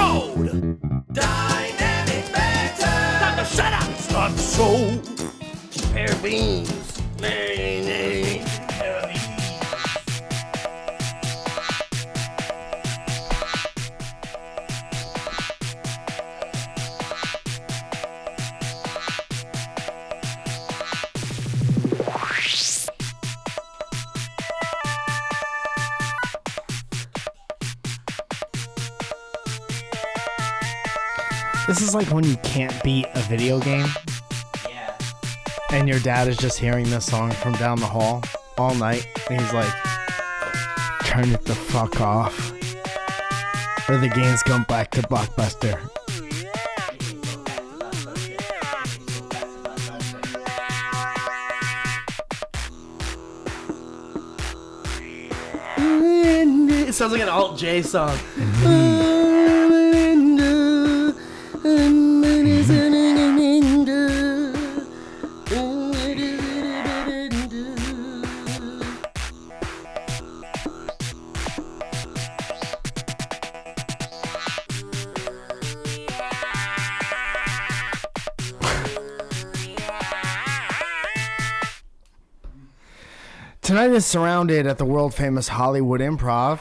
mode. Dynamic banter. Time to shut up. Start the show. Pair of beans. This is like when you can't beat a video game. Yeah. And your dad is just hearing this song from down the hall all night. And he's like, turn it the fuck off. Or the game's gone back to Blockbuster. It sounds like an Alt J song. Tonight is surrounded at the world famous Hollywood Improv.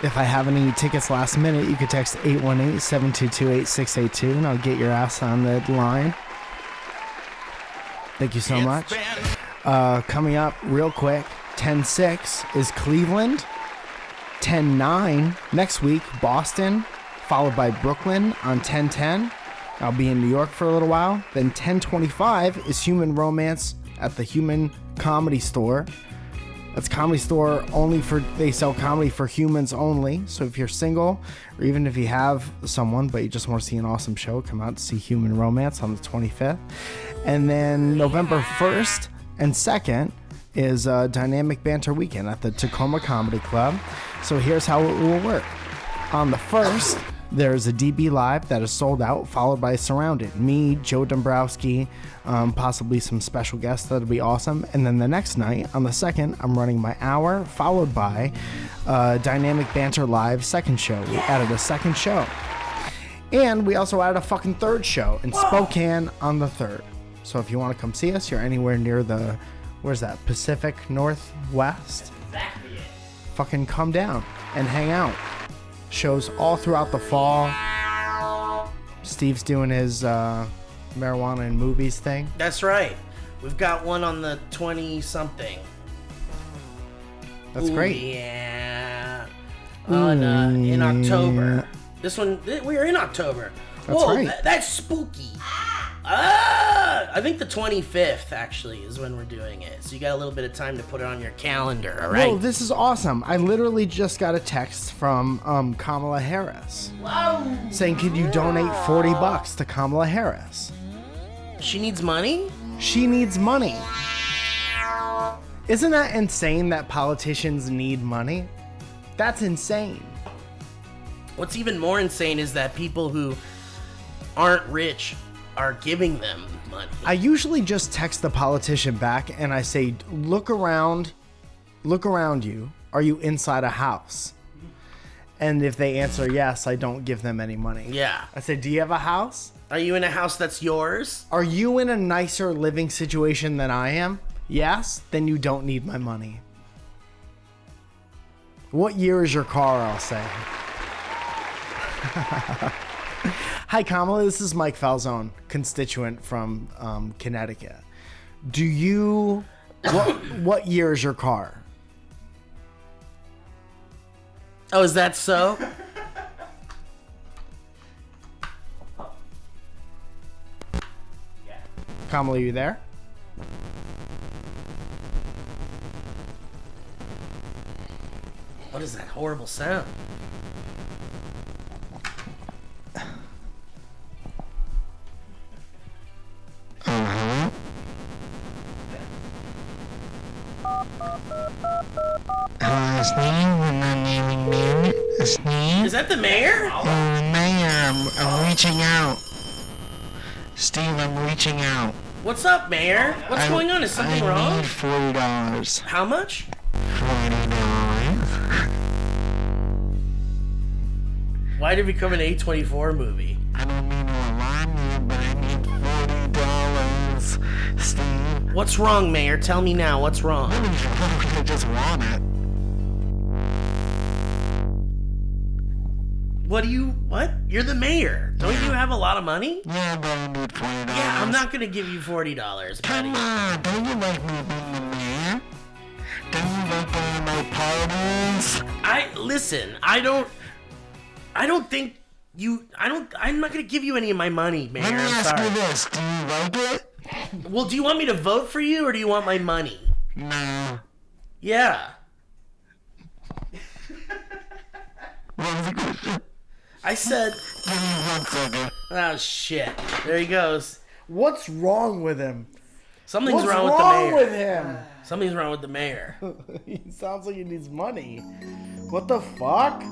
If I have any tickets last minute, you could text 818-722-8682 and I'll get your ass on the line. Thank you so much. Coming up real quick, 10-6 is Cleveland. 10-9 next week, Boston, followed by Brooklyn on 10-10. I'll be in New York for a little while. Then 10-25 is Human Romance at the Human Comedy Store. That's comedy store only for, they sell comedy for humans only. So if you're single, or even if you have someone, but you just want to see an awesome show, come out to see Human Romance on the 25th. And then November 1st and 2nd is Dynamic Banter Weekend at the TACOMA Comedy Club. So here's how it will work. On the 1st, there's a DB Live that is sold out, followed by Surrounded. Me, Joe Dombrowski, possibly some special guests. That'll be awesome. And then the next night, on the 2nd, I'm running my hour, followed by Dynamic Banter Live second show. We added a second show. And we also added a fucking third show in Spokane on the 3rd. So if you want to come see us, you're anywhere near the, where's that, Pacific Northwest? Exactly it. Fucking come down and hang out. Shows all throughout the fall. Steve's doing his marijuana and movies thing. That's right. We've got one on the 20-something. That's great. Yeah. On, in October. This one, we are in October. That's Whoa, right. That's spooky. I think the 25th actually is when we're doing it. So you got a little bit of time to put it on your calendar, all right? Whoa, this is awesome. I literally just got a text from Kamala Harris. Whoa. Saying, could you donate $40 to Kamala Harris? She needs money? She needs money. Isn't that insane that politicians need money? That's insane. What's even more insane is that people who aren't rich are giving them money. I usually just text the politician back and I say, look around you. Are you inside a house? And if they answer yes, I don't give them any money. Yeah. I say, do you have a house? Are you in a house that's yours? Are you in a nicer living situation than I am? Yes, then you don't need my money. What year is your car, I'll say. Hi, Kamala. This is Mike Falzone, constituent from Connecticut. Do you... What year is your car? Oh, is that so? Kamala, you there? What is that horrible sound? Is that the mayor? Mayor, I'm reaching out. Steve, I'm reaching out. What's up, mayor? What's going on? Is something I wrong? need $40. How much? $40. Why did it become an A24 movie? I don't mean to alarm you, but I need $40, Steve. What's wrong, Mayor? Tell me now. What's wrong? I just want it. What? You're the mayor. Don't you have a lot of money? Yeah, but I need $40. Yeah, I'm not gonna give you $40, buddy. Come on, don't you like me being the mayor? Don't you like going to my parties? I'm not gonna give you any of my money, Mayor. Let me I'm ask sorry. you this, do you like it? Well, do you want me to vote for you or do you want my money? No. Yeah. What was the question? I said, Give me 1 second. oh shit. There he goes. What's wrong with him? Something's What's wrong with the wrong mayor. with him? Something's wrong with the mayor. He sounds like he needs money. What the fuck?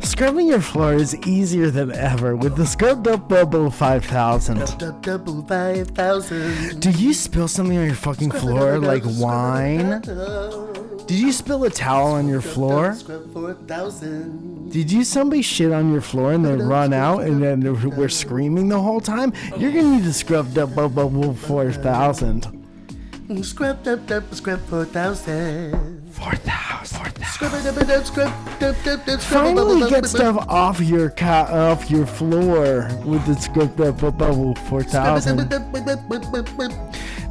Scrubbing your floor is easier than ever with the Scrubbed Up Bubble 5000. Double 5,000. Did you spill something on your fucking floor like wine? Did you spill a towel on your floor? Scrub 4,000. Did you somebody shit on your floor and then run out and then we're screaming the whole time? You're gonna need to Scrubbed Up Bubble 4000. Scrub 4,000. 4,000. Scrub. Finally get stuff off your floor with the Scrubbed Up Bubble 4000.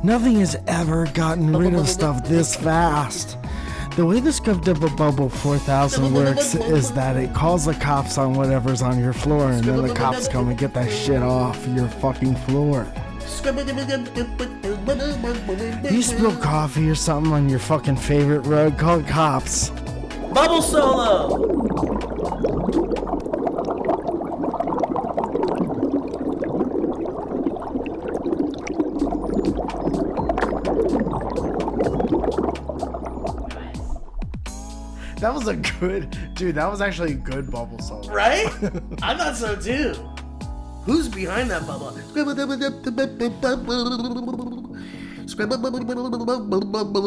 Nothing has ever gotten rid of stuff this fast. The way the Scrubbed Up Bubble 4000 works is that it calls the cops on whatever's on your floor, and then the cops come and get that shit off your fucking floor. You spill coffee or something on your fucking favorite rug, call the cops. Bubble solo. That was a good, dude, that was actually a good bubble solo. Right? I thought so too. Who's behind that bubble? Scrub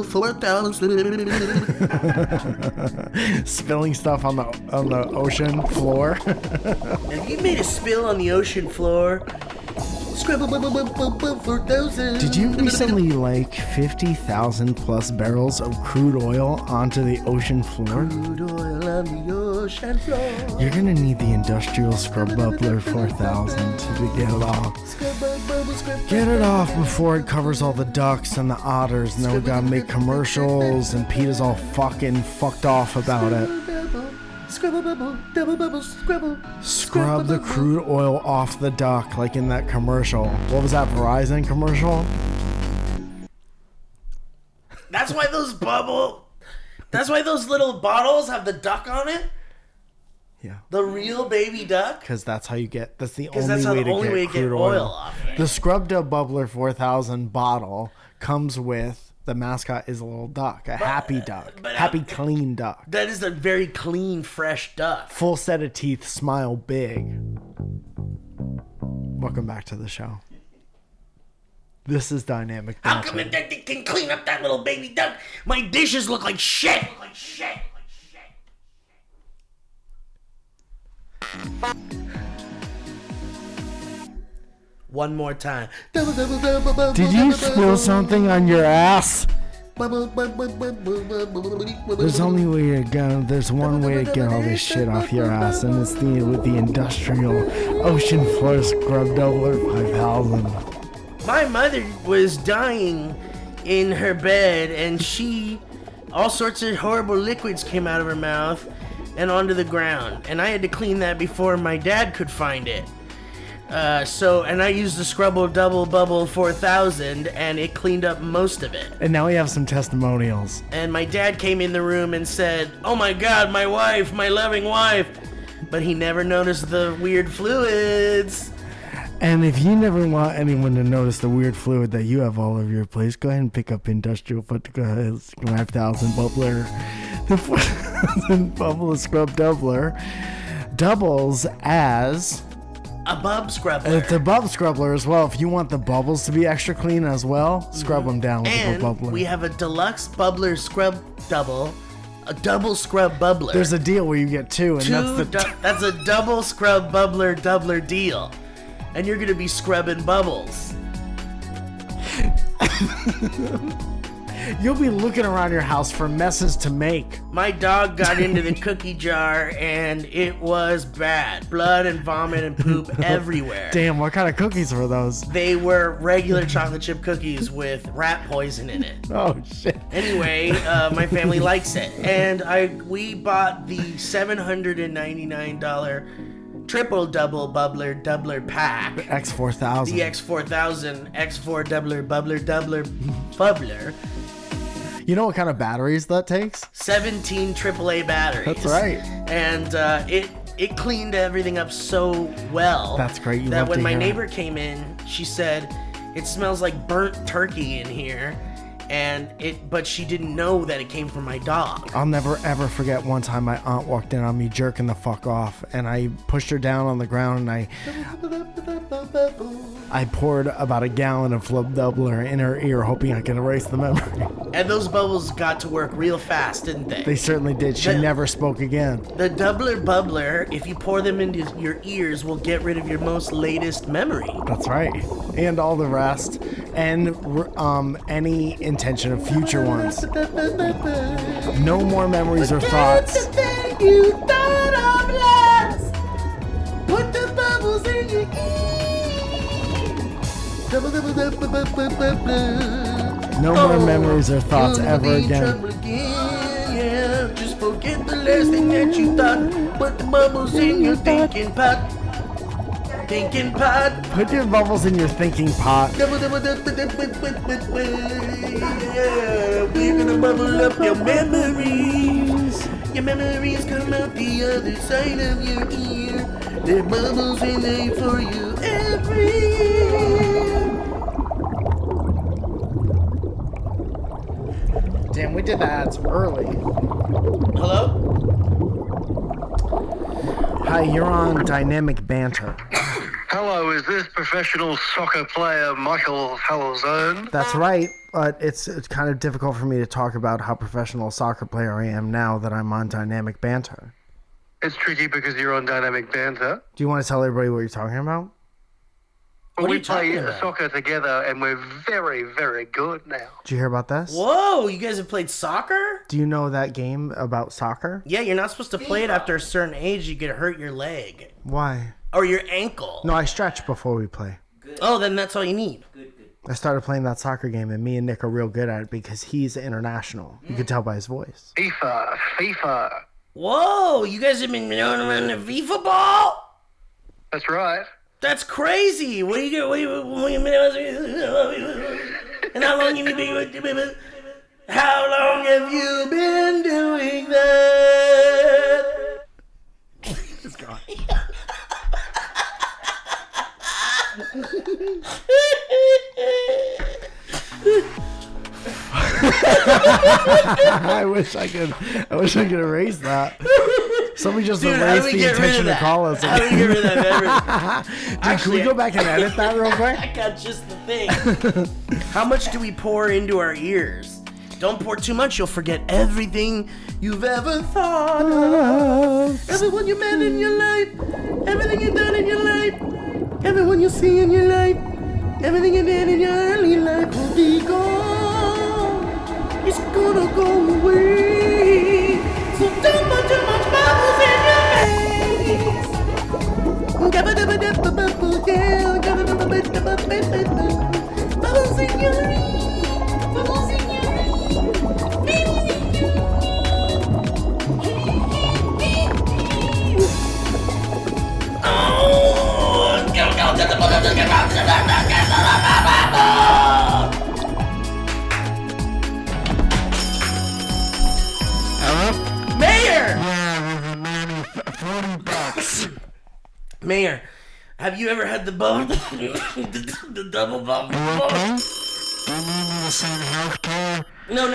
4,000. Spilling stuff on the ocean floor. Have you made a spill on the ocean floor? Scrub 4,000. Did you recently like 50,000 plus barrels of crude oil onto the ocean floor? Crude oil on the ocean floor. You're gonna need the industrial Scrub Bubbler 4000 to get it off. Get it off before it covers all the ducks and the otters, and then we gotta make commercials, and Peter's all fucking fucked off about it. Scrub the crude oil off the duck, like in that commercial. What was that, Verizon commercial? That's why those little bottles have the duck on it? Yeah. The real baby duck? Because that's how you get, that's the Because only that's how way the only to way get to get crude oil oil. off it. The Scrubbed Up Bubbler 4000 bottle comes with, the mascot is a little duck, a happy duck, happy clean duck. That is a very clean, fresh duck. Full set of teeth, smile big. Welcome back to the show. This is Dynamic How come Banter. it can clean up that little baby duck? My dishes look like shit. One more time. Did you spill something on your ass? There's only way to go. There's one way to get all this shit off your ass, and it's with the industrial ocean floor Scrubbed Bubbler 5000. My mother was dying in her bed, and all sorts of horrible liquids came out of her mouth and onto the ground, and I had to clean that before my dad could find it. And I used the Scrubble Double Bubble 4000, and it cleaned up most of it. And now we have some testimonials. And my dad came in the room and said, "Oh my God, my wife, my loving wife," but he never noticed the weird fluids. And if you never want anyone to notice the weird fluid that you have all over your place, go ahead and pick up Industrial 5000 Bubbler. The 4000 Bubble Scrub Doubler doubles as a bub scrubbler. It's a bub scrubbler as well. If you want the bubbles to be extra clean as well, scrub them down with and a bubbler. we have a deluxe bubbler scrub double. A double scrub bubbler. There's a deal where you get two, and that's a double scrub doubler deal. And you're gonna be scrubbing bubbles. You'll be looking around your house for messes to make. My dog got into the cookie jar and it was bad. Blood and vomit and poop everywhere. Damn, what kind of cookies were those? They were regular chocolate chip cookies with rat poison in it. Oh shit. Anyway, my family likes it, and we bought the $799 triple double doubler pack. The X4000. The X4000 X4 doubler bubbler. You know what kind of batteries that takes? 17 AAA batteries. That's right. And it cleaned everything up so well. That's great. That when my neighbor came in, she said, "It smells like burnt turkey in here." But she didn't know that it came from my dog. I'll never ever forget one time my aunt walked in on me jerking the fuck off, and I pushed her down on the ground, and I poured about a gallon of Flub Doubler in her ear, hoping I could erase the memory. And those bubbles got to work real fast, didn't they? They certainly did. She never spoke again. The Doubler Bubbler, if you pour them into your ears, will get rid of your most latest memory. That's right. And all the rest. And any intention of future ones. No more memories or thoughts. You thought of last. Put the bubbles in your No more memories or thoughts ever again. Yeah, just forget the last thing that you thought. Put the bubbles in your thinking pot. Thinking pot. Put your bubbles in your thinking pot. Yeah, we're gonna bubble up your memories. Your memories come out the other side of your ear. There are bubbles in there for you every year. Damn, we did the ads early. Hello? Hi, you're on Dynamic Banter. Hello, is this professional soccer player Michael Falzone? That's right, but it's kind of difficult for me to talk about how professional a soccer player I am now that I'm on Dynamic Banter. It's tricky because you're on Dynamic Banter. Do you want to tell everybody what you're talking about? Well, What are we you talking play about? soccer together and we're very, very good now. Did you hear about this? Whoa, you guys have played soccer? Do you know that game about soccer? Yeah, you're not supposed to play it after a certain age. You could hurt your leg. Why? Or your ankle. No, I stretch before we play. Oh, then that's all you need. I started playing that soccer game, and me and Nick are real good at it because he's international. You can tell by his voice. FIFA. Whoa, you guys have been going around the FIFA ball? That's right. That's crazy. What do you get? And how long have you been? How long have you been doing that? It's gone. I wish I could erase that. Somebody just erased the intention to call us. How do we get rid of that memory? Dude, can we go back and edit that real quick? I got just the thing. How much do we pour into our ears? Don't pour too much, you'll forget everything you've ever thought of. Everyone you met in your life, everything you've done in your life, everyone you see in your life, everything you did in your early life will be gone. It's gonna go away. So don't put too much bubbles in your face. Bubbles in your ears. Bubbles in your Hello? Mayor! Yeah, with a man $40. Mayor, have you ever had the bubble? the double bubble? You okay? Do you need me to send healthcare? No,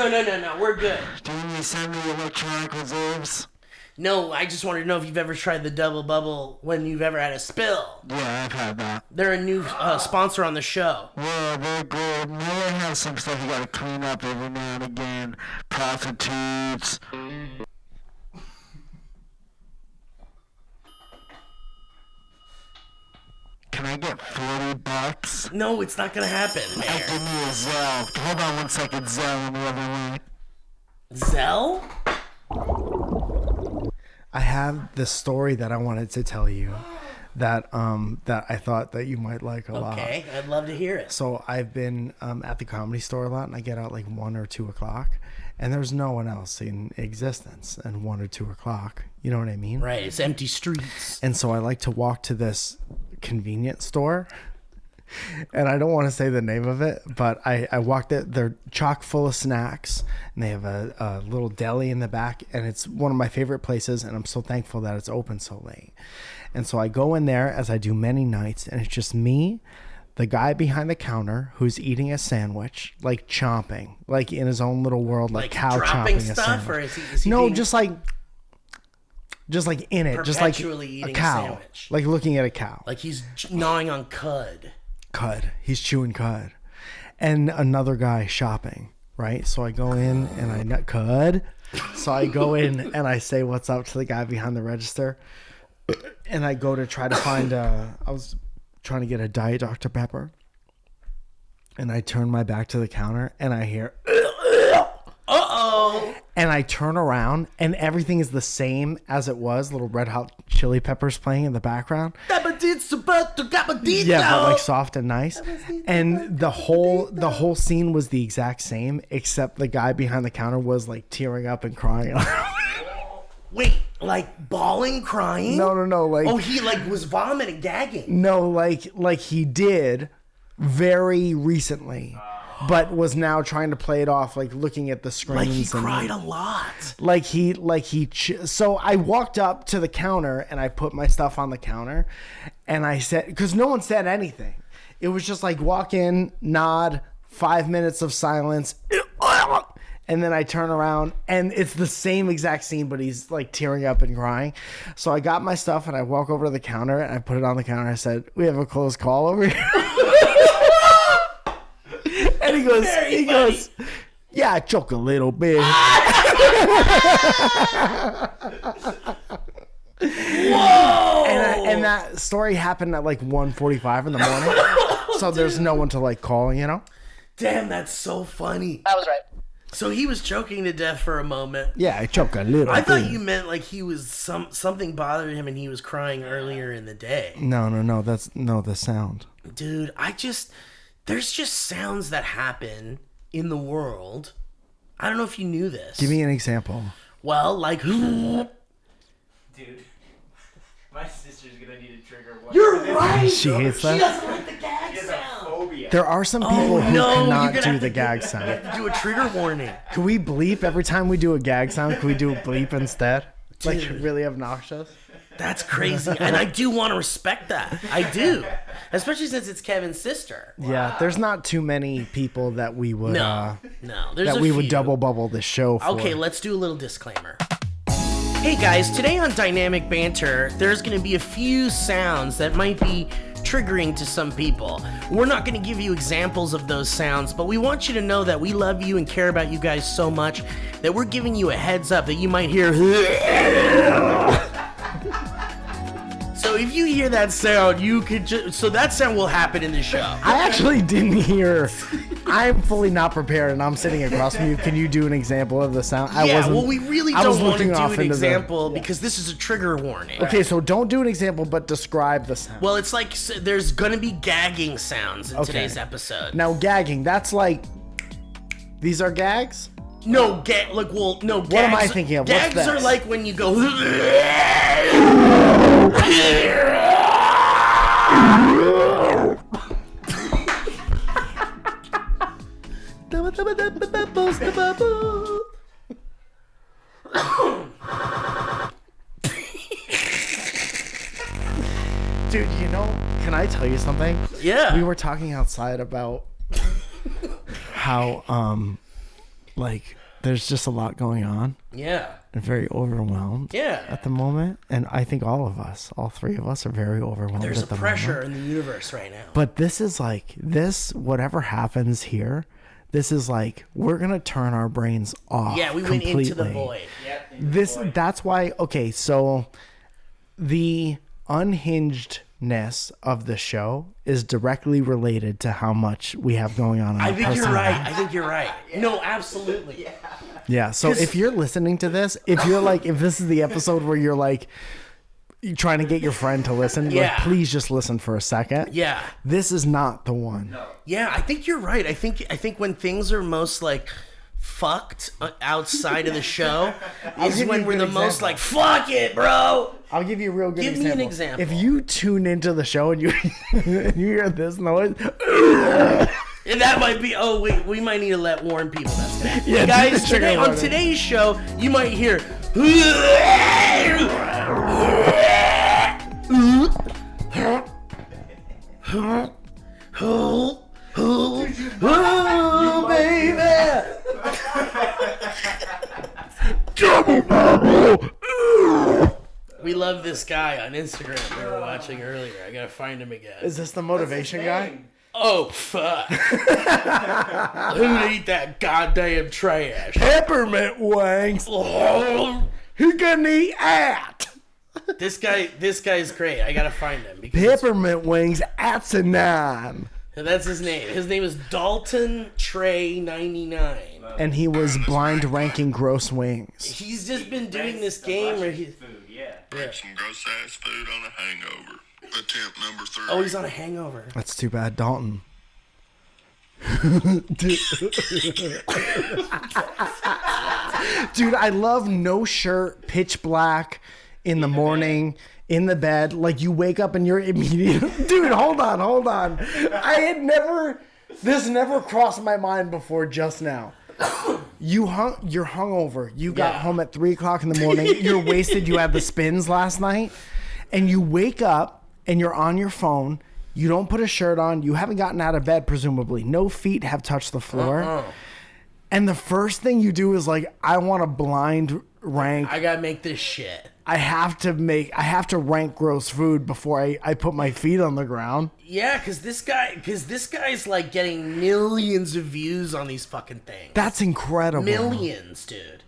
we're good. Do you need me to send me electronic reserves? No, I just wanted to know if you've ever tried the double bubble when you've ever had a spill. Yeah, I've had that. They're a new sponsor on the show. Yeah, they're good. Miller has some stuff you gotta clean up every now and again. Prostitutes. Can I get $40? No, it's not gonna happen, Give Mayor. me a Zelle. Hold on 1 second, Zelle on the other line. Zell? I have this story that I wanted to tell you that that I thought that you might like a lot. Okay, I'd love to hear it. So I've been at the Comedy Store a lot, and I get out like 1 or 2 o'clock, and there's no one else in existence at 1 or 2 o'clock. You know what I mean? Right, it's empty streets. And so I like to walk to this convenience store, and I don't want to say the name of it, but I walked it. They're chock full of snacks, and they have a little deli in the back, and it's one of my favorite places, and I'm so thankful that it's open so late. And so I go in there, as I do many nights, and it's just me, the guy behind the counter who's eating a sandwich, like chomping, like in his own little world, like cow dropping chomping a stuff, sandwich. or is he No, being just like in it, just like perpetually a eating a cow, sandwich? like looking at a cow. like he's gnawing on cud? Cud. He's chewing cud. And another guy shopping, right? So I go in and I nut cud. So I go in and I say what's up to the guy behind the register. And I go to try to find I was trying to get a Diet Dr. Pepper. And I turn my back to the counter and I hear Uh-oh. and I turn around and everything is the same as it was. Little Red Hot Chili Peppers playing in the background. Yeah, but like soft and nice. And the whole scene was the exact same, except the guy behind the counter was like tearing up and crying. Wait, like bawling, crying? No, like Oh, he like was vomiting, gagging. no, like he did very recently, but was now trying to play it off, like looking at the screens. Like he and, cried a lot. So I walked up to the counter and I put my stuff on the counter, and I said, because no one said anything. It was just like walk in, nod, 5 minutes of silence, and then I turn around and it's the same exact scene, but he's like tearing up and crying. So I got my stuff and I walk over to the counter and I put it on the counter. I said, "We have a close call over here." And he goes, "Yeah, I choke a little bit." Whoa! And that story happened at like 1:45 in the morning. So there's no one to like call, you know? Damn, that's so funny. I was right. So he was choking to death for a moment. Yeah, I choke a little I bit. thought you meant like he was something bothered him and he was crying earlier in the day. No, that's the sound. Dude, there's just sounds that happen in the world. I don't know if you knew this. Give me an example. Well, like Dude, my sister's gonna need a trigger warning. you're right. She hates She that. doesn't like the gag She has a sound. phobia. There are some people who no, you're cannot gonna do have the to gag You sound. have to do a trigger warning. Can we bleep every time we do a gag sound? Can we do a bleep instead? Like Dude. really obnoxious? That's crazy. And I do want to respect that. I do. Especially since it's Kevin's sister. Yeah, there's not too many people that we would No. There's that a we would few. double bubble this show for. Okay, let's do a little disclaimer. Hey guys, today on Dynamic Banter, there's going to be a few sounds that might be triggering to some people. We're not going to give you examples of those sounds, but we want you to know that we love you and care about you guys so much that we're giving you a heads up that you might hear. So if you hear that sound, you could so that sound will happen in the show. I actually didn't hear. I'm fully not prepared, and I'm sitting across from you. Can you do an example of the sound? We really I was don't want to looking do off an into the- example because this is a trigger warning. Okay, so don't do an example, but describe the sound. Well, it's like there's gonna be gagging sounds in Okay. today's episode. Now, gagging, that's like. These are gags? No, gags. What am I thinking of? What's Gags this? are like when you go. Dude, can I tell you something? Yeah. We were talking outside about how, like, there's just a lot going on. Yeah. And very overwhelmed. Yeah. At the moment, and I think all of us, all three of us, are very overwhelmed. There's at a the pressure moment. in the universe right now. But this is like whatever happens here. This is like we're gonna turn our brains off. Yeah, we completely. went into the void. Yep. That's why. Okay, so the unhingedness of the show is directly related to how much we have going on. In I our think you're personal right. lives. I think you're right. No, absolutely. Yeah. So if you're listening to this, if this is the episode where you're like, you're trying to get your friend to listen, like, Yeah. please just listen for a second. Yeah. This is not the one. Yeah, I think you're right. I think when things are most like fucked outside of the show is give you when a we're good the most example. like fuck it, bro. I'll give you a real good Give me example. an example. If you tune into the show and you and you hear this noise, And that might be. Oh wait, we might need to let people. That's that. Yeah, Guys, trigger today on warning. today's show, you might hear. Oh, baby. We love this guy on Instagram we were watching earlier. I gotta find him again. is this the motivation guy? Oh, fuck. Who'd eat that goddamn trash? Peppermint wings. Oh, Who gonna eat at? this guy's great. I gotta find him. Because Peppermint wings at a 9. that's his name. His name is Dalton Trey 99. And he was blind ranking gross wings. He's just been doing this game where he's... Some gross ass food on a hangover. Attempt number 3. Oh, he's on a hangover. That's too bad, Dalton. Dude, I love no shirt, pitch black, in the morning, in the bed. Like you wake up and you're immediate. Dude, hold on. This never crossed my mind before just now. You're hungover. You got home at 3:00 in the morning. You're wasted. You had the spins last night, and you wake up and you're on your phone. You don't put a shirt on. You haven't gotten out of bed, presumably. No feet have touched the floor. And the first thing you do is like, I want to blind rank. I gotta make this shit. I have to rank gross food before I put my feet on the ground. Yeah, because this guy's like getting millions of views on ththese fucking things. That's incredible. Millions, dude.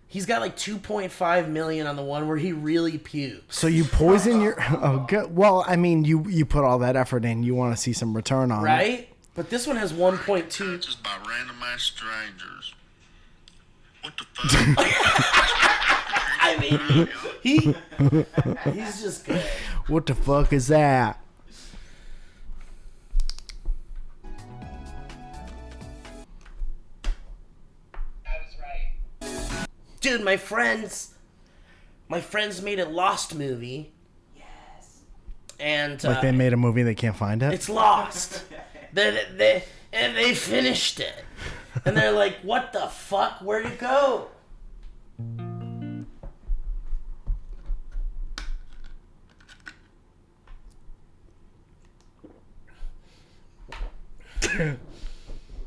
He's got like 2.5 million on the one where he really pukes. So you poison your... Oh, good. Well, I mean, you put all that effort in. You want to see some return on it. Right? But this one has 1.2. Just by random ass strangers. What the fuck? I mean, he's just good. What the fuck is that? Dude, my friends made a Lost movie. Yes. And Like they made a movie, they can't find it? it's lost. They finished it. And they're like, what the fuck? Where'd it go?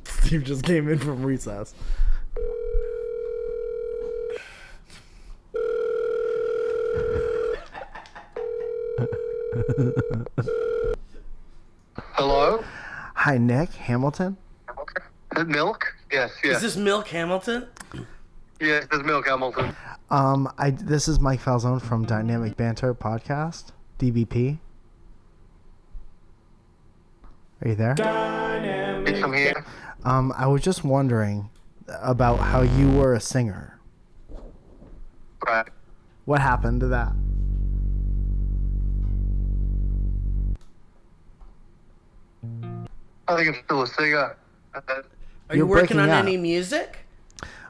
Steve just came in from recess. Hello? Hi, Nick Hamilton. Milk? Yes, yes. Is this Milk Hamilton? Yes, this is Milk Hamilton. This is Mike Falzone from Dynamic Banter Podcast, DBP. Are you there? Yes, I'm here. I was just wondering about how you were a singer. Right. What happened to that? I think I'm still a singer. Are you You're working on breaking up. any music?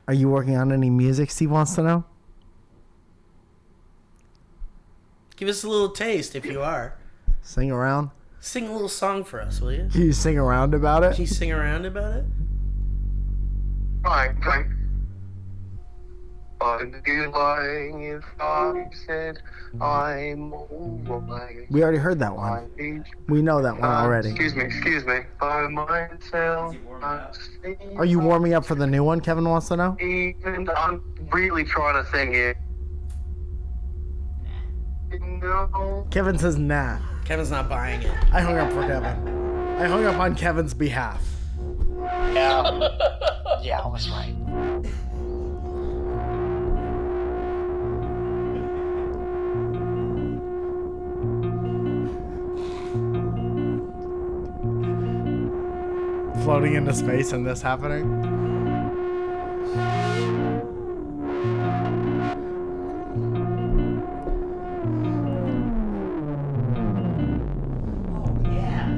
Are you working on any music, Steve wants to know? Give us a little taste if you are. Sing around? Sing a little song for us, will you? Can you sing around about Can it? you sing around about it? Fine, fine. I'd be lying if I said I'm alright. We already heard that one. We know that one already. Excuse me. By myself. Are you warming up for the new one, Kevin wants to know? Even I'm really trying to sing here. No. Kevin says nah. Kevin's not buying it. I hung up for Kevin. I hung up on Kevin's behalf. Yeah, I was right. Floating into space and this happening.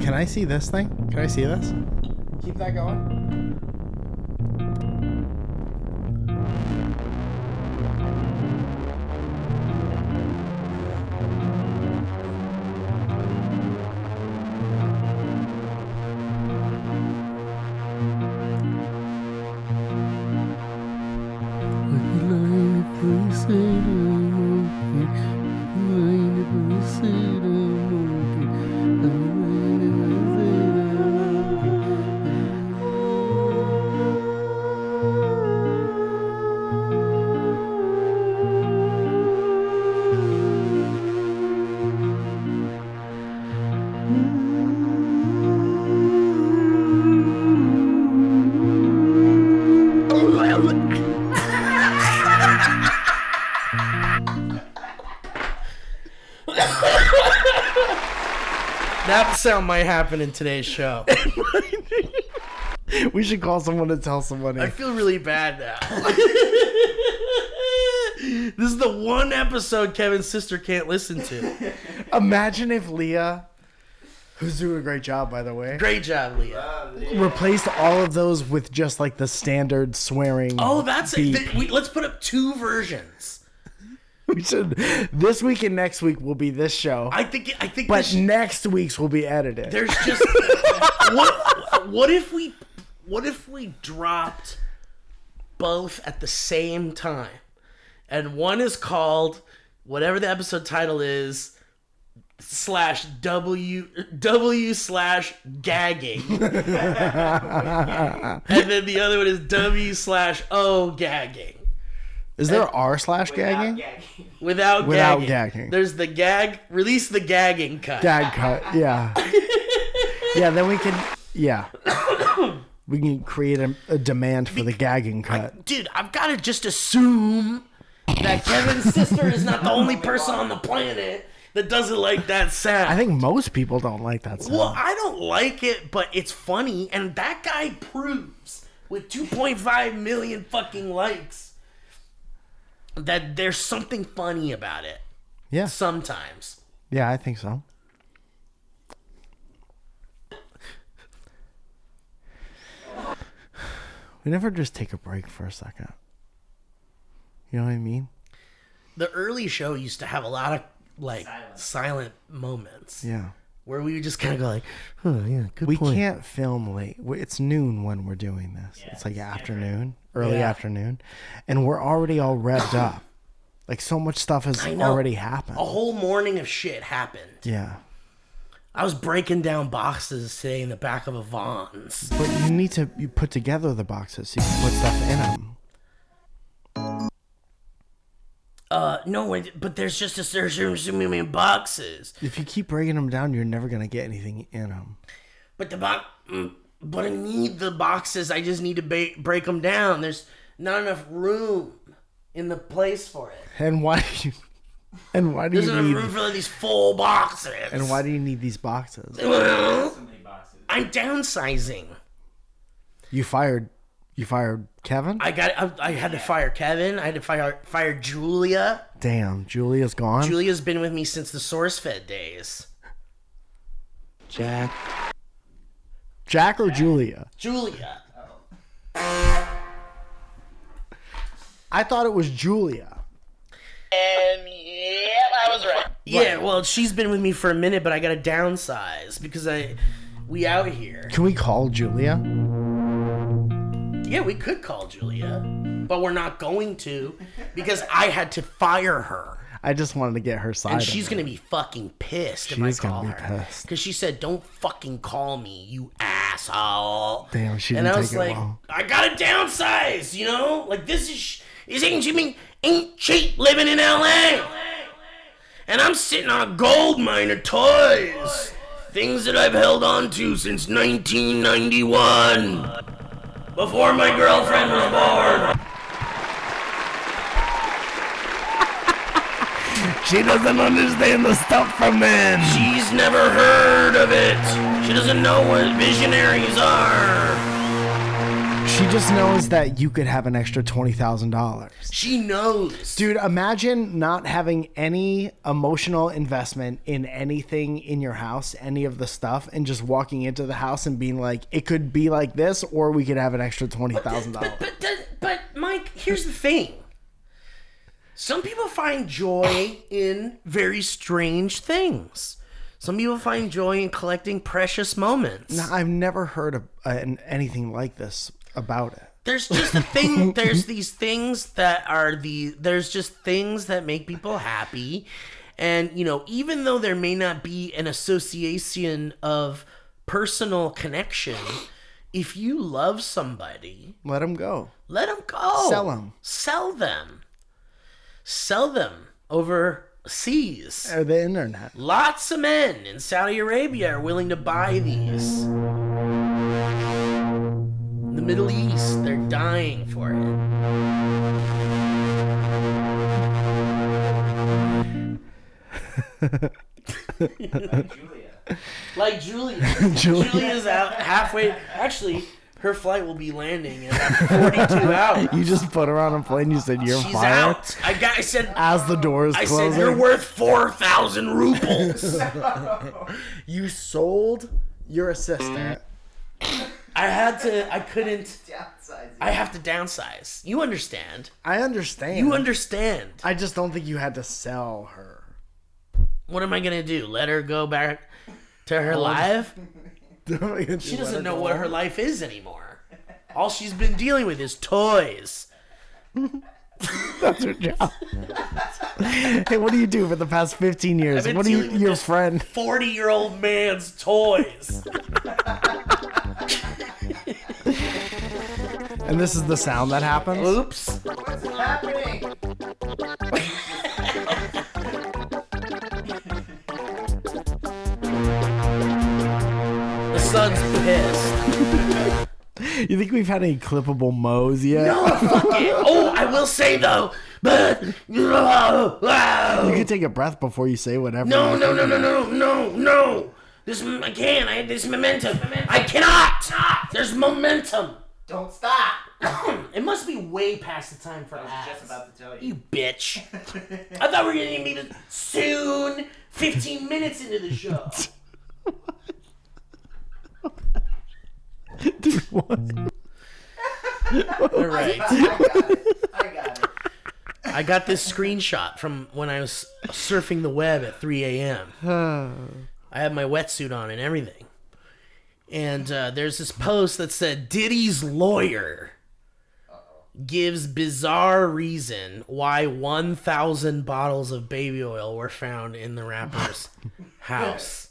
Can I see this thing? Can I see this? Keep that going. That sound might happen in today's show. We should call someone to tell somebody. I feel really bad now. This is the one episode Kevin's sister can't listen to. Imagine if Leah, who's doing a great job, by the way, Great job, Leah. replaced all of those with just like the standard swearing. Oh, that's beep. it. Let's put up 2 versions. We should. This week and next week will be this show. I think. But next week's will be edited. There's just what if we dropped both at the same time, and one is called whatever the episode title is /W/gagging, and then the other one is W/O gagging. Is there r/gagging? Without gagging. There's the gag. Release the gagging cut. Gag cut. Yeah. Yeah. Then we can. Yeah. We can create a demand for the gagging cut. Dude, I've got to just assume that Kevin's sister is not the only person on the planet that doesn't like that sound. I think most people don't like that sound. Well, I don't like it, but it's funny, and that guy proves with 2.5 million fucking likes that there's something funny about it. Yeah. Sometimes. Yeah, I think so. We never just take a break for a second. You know what I mean? The early show used to have a lot of like silent moments. Yeah. Where we would just kind of go like, oh yeah, good We point. can't film late. It's noon when we're doing this. It's like afternoon, early afternoon. And we're already all revved up. Like so much stuff has I know. already happened. A whole morning of shit happened. Yeah. I was breaking down boxes today in the back of a Vons. But you put together the boxes so you can put stuff in them. No, but there's just a certain many boxes. If you keep breaking them down, you're never going to get anything in them. But but I need the boxes. I just need to break them down. There's not enough room in the place for it. And why do you There's enough room for these full boxes. And why do you need these boxes? Well, I'm downsizing. You fired Kevin? I had to fire Kevin. I had to fire Julia. Damn, Julia's gone. Julia's been with me since the SourceFed days. Jack or Julia? Julia. I thought it was Julia. And yeah, I was right. Yeah, well, she's been with me for a minute, but I gotta downsize because we out here. Can we call Julia? Yeah, we could call Julia. but we're not going to because I had to fire her. I just wanted to get her side. And she's of going it. to be fucking pissed if She I is gonna call be her. pissed. Because she said, don't fucking call me, you asshole. Damn, she And didn't I was take it like, well. I gotta downsize, you know? Like, this ain't cheap living in LA. And I'm sitting on a gold mine of toys. Things that I've held on to since 1991. Before my girlfriend was born. She doesn't understand the stuff from men. She's never heard of it. She doesn't know what visionaries are. She just knows that you could have an extra $20,000. She knows. Dude, imagine not having any emotional investment in anything in your house, any of the stuff, and just walking into the house and being like, it could be like this, or we could have an extra $20,000. But Mike, here's the thing. Some people find joy in very strange things. Some people find joy in collecting precious moments. No, I've never heard of anything like this about it. There's just a thing. There's these things that are there's just things that make people happy. And, you know, even though there may not be an association of personal connection, if you love somebody, Let them go. let them go. Sell 'em. Sell them. Sell them overseas. Or the internet. Lots of men in Saudi Arabia are willing to buy these. In the Middle East, they're dying for it. Like Julia. Julia's out halfway. Actually, her flight will be landing in about 42 hours. You just put her on a plane. You said you're She's fired. out. I said, As the doors I closing. said, you're worth 4,000 rubles. You sold your assistant. I couldn't. I have to downsize. You understand. I understand. You understand. I just don't think you had to sell her. What am I going to do? Let her go back to her life? She doesn't know what her life is anymore. All she's been dealing with is toys. That's her job. Hey, what do you do for the past 15 years? been What do you, dealing with your this friend? 40-year-old man's toys. And this is the sound that happens? Oops. The son's pissed. You think we've had any clippable mows yet? Oh, fuck it. Oh, I will say though, but You can take a breath before you say whatever. no. I can't. I have this momentum. I cannot. There's momentum. Don't stop. It must be way past the time for ads. I was just about to tell you. You bitch. I thought we were going to be soon. 15 minutes into the show. Dude, what? All right. I got it. I got this screenshot from when I was surfing the web at 3 a.m. I had my wetsuit on and everything. And there's this post that said, Diddy's lawyer gives bizarre reason why 1,000 bottles of baby oil were found in the rapper's house.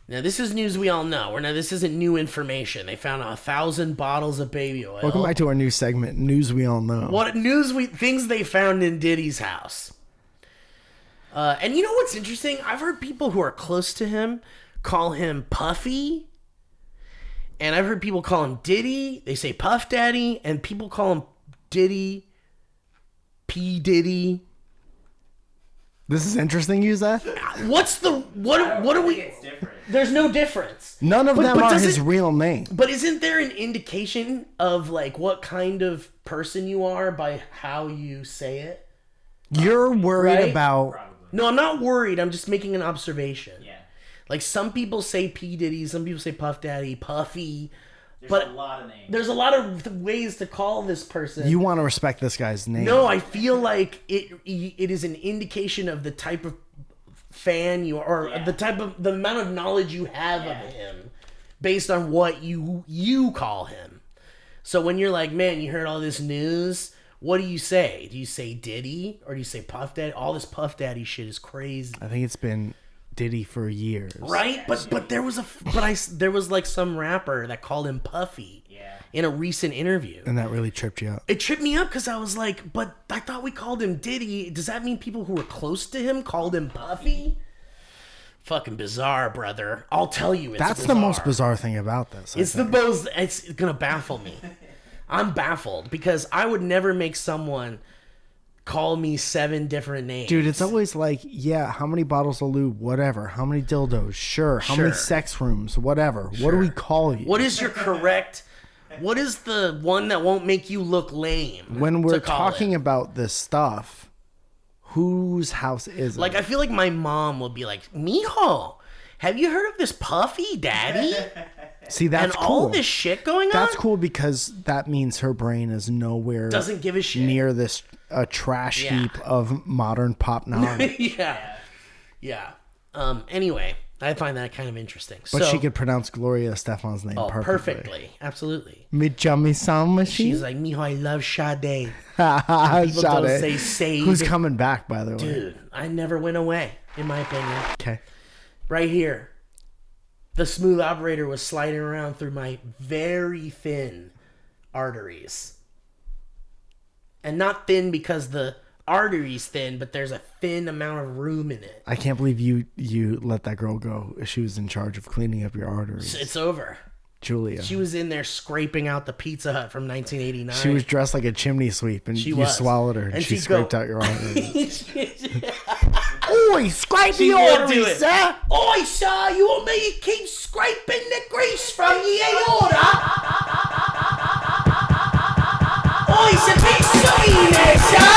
Now, this is news we all know. This isn't new information. They found 1,000 bottles of baby oil. Welcome back to our new segment, News We All Know. Things they found in Diddy's house. And you know what's interesting? I've heard people who are close to him call him Puffy. And I've heard people call him Diddy. They say Puff Daddy. And people call him Diddy. P. Diddy. This is interesting, you said? What are we... It's different. There's no difference. None of them are does his it- real name. But isn't there an indication of like what kind of person you are by how you say it? You're worried Right? about... Probably. No, I'm not worried. I'm just making an observation. Yeah. Like some people say P. Diddy, some people say Puff Daddy, Puffy. There's But a lot of names. there's a lot of ways to call this person. You want to respect this guy's name. No, I feel like it is an indication of the type of fan you are, or the amount of knowledge you have of him based on what you call him. So when you're like, man, you heard all this news, What do you say? Do you say Diddy or do you say Puff Daddy? All this Puff Daddy shit is crazy. I think it's been Diddy for years. Right? But there was there was like some rapper that called him Puffy in a recent interview. And that really tripped you up. It tripped me up because I was like, but I thought we called him Diddy. Does that mean people who were close to him called him Puffy? Fucking bizarre, brother. I'll tell you it's That's bizarre. the most bizarre thing about this. It's gonna baffle me. I'm baffled because I would never make someone call me 7 different names. Dude, it's always like, yeah, how many bottles of lube? Whatever. How many dildos? Sure. How many sex rooms? Whatever. What do we call you? What is your correct... What is the one that won't make you look lame? When we're talking about this stuff, whose house is it? Like, I feel like my mom will be like, Mijo, have you heard of this Puffy Daddy? See, that's and cool. all this shit going on? That's cool because that means her brain is nowhere doesn't give a shit near this trash heap of modern pop knowledge. Yeah. Anyway, I find that kind of interesting. But she could pronounce Gloria Estefan's name perfectly. Absolutely. Me chummy sound machine. She's like, Mijo, I love Sade. People don't say Sade. Who's coming back, by the way? Dude, I never went away, in my opinion. Okay. Right here. The smooth operator was sliding around through my very thin arteries. And not thin because the artery's thin, but there's a thin amount of room in it. I can't believe you let that girl go. She was in charge of cleaning up your arteries. It's over. Julia. She was in there scraping out the Pizza Hut from 1989. She was dressed like a chimney sweep, and you swallowed her, and she scraped out your arteries. Oi, scrape the arteries, sir! Oi, sir, you want me to keep scraping the grease from the aorta? Oi, it's a bit sweaty there, sir!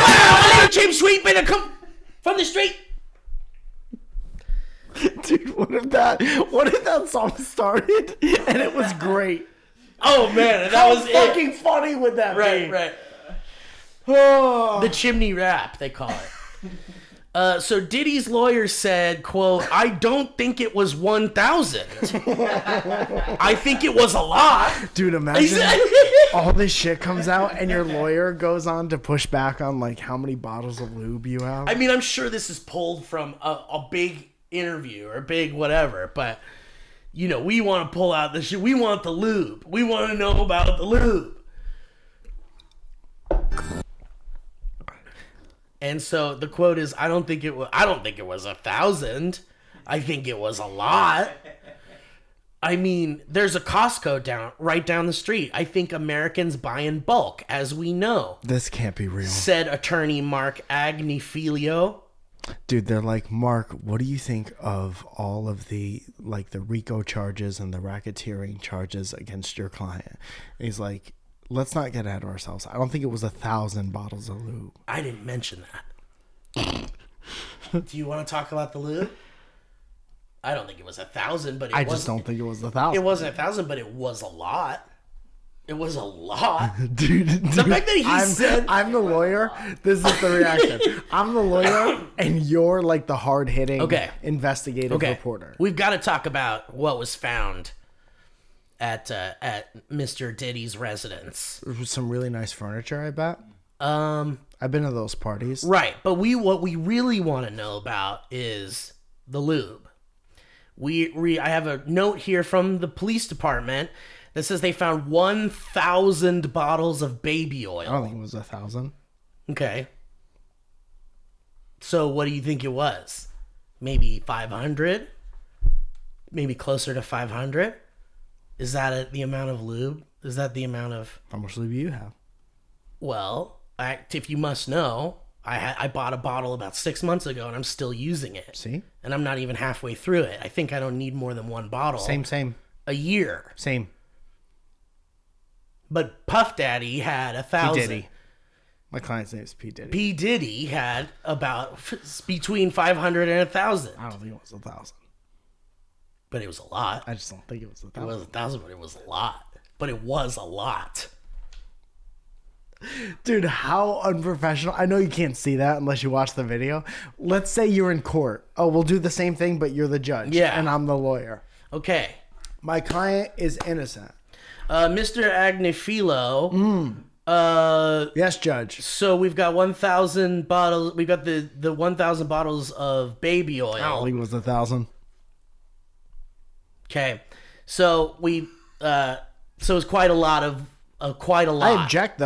Wow, a little chim sweeping and come from the street. Dude, what if that song started and it was great? Oh man, that was fucking funny with that. Right. Oh. The chimney rap, they call it. So Diddy's lawyer said, quote, I don't think it was 1,000. I think it was a lot. Dude, imagine all this shit comes out and your lawyer goes on to push back on like how many bottles of lube you have. I mean, I'm sure this is pulled from a big interview or big whatever, but you know, we want to pull out the shit. We want the lube. We want to know about the lube. And so the quote is, I don't think it was 1,000. I think it was a lot. I mean, there's a Costco right down the street. I think Americans buy in bulk, as we know. This can't be real. Said attorney Mark Agnifilio. Dude, they're like, Mark, what do you think of all of the RICO charges and the racketeering charges against your client? And he's like, let's not get ahead of ourselves. I don't think it was 1,000 bottles of lube. I didn't mention that. Do you want to talk about the lube? I don't think it was 1,000, but I just don't think it was 1,000. It wasn't 1,000, but it was a lot. It was a lot. Dude, the fact that he said... I'm the lawyer. This is the reaction. I'm the lawyer, and you're like the hard-hitting investigative reporter. We've got to talk about what was found at Mr. Diddy's residence. There was some really nice furniture, I bet. I've been to those parties. Right, but what we really want to know about is the lube. I have a note here from the police department that says they found 1,000 bottles of baby oil. I don't think it was 1,000. Okay. So what do you think it was? Maybe 500? Maybe closer to 500? Is that the amount of lube? Is that the amount of... How much lube do you have? Well, if you must know, I bought a bottle about 6 months ago and I'm still using it. See? And I'm not even halfway through it. I think I don't need more than one bottle. Same. A year. Same. But Puff Daddy had 1,000. P. Diddy. My client's name is P. Diddy. P. Diddy had about between 500 and 1,000. I don't think it was 1,000. But it was a lot. I just don't think it was 1,000. It was 1,000, but it was a lot. But it was a lot. Dude, how unprofessional. I know you can't see that unless you watch the video. Let's say you're in court. Oh, we'll do the same thing, but you're the judge. Yeah. And I'm the lawyer. Okay. My client is innocent. Mr. Agnifilo Yes, Judge. So we've got 1,000 bottles. We've got the 1,000 bottles of baby oil. I don't think it was 1,000. Okay, so so it's quite a lot quite a lot. I object,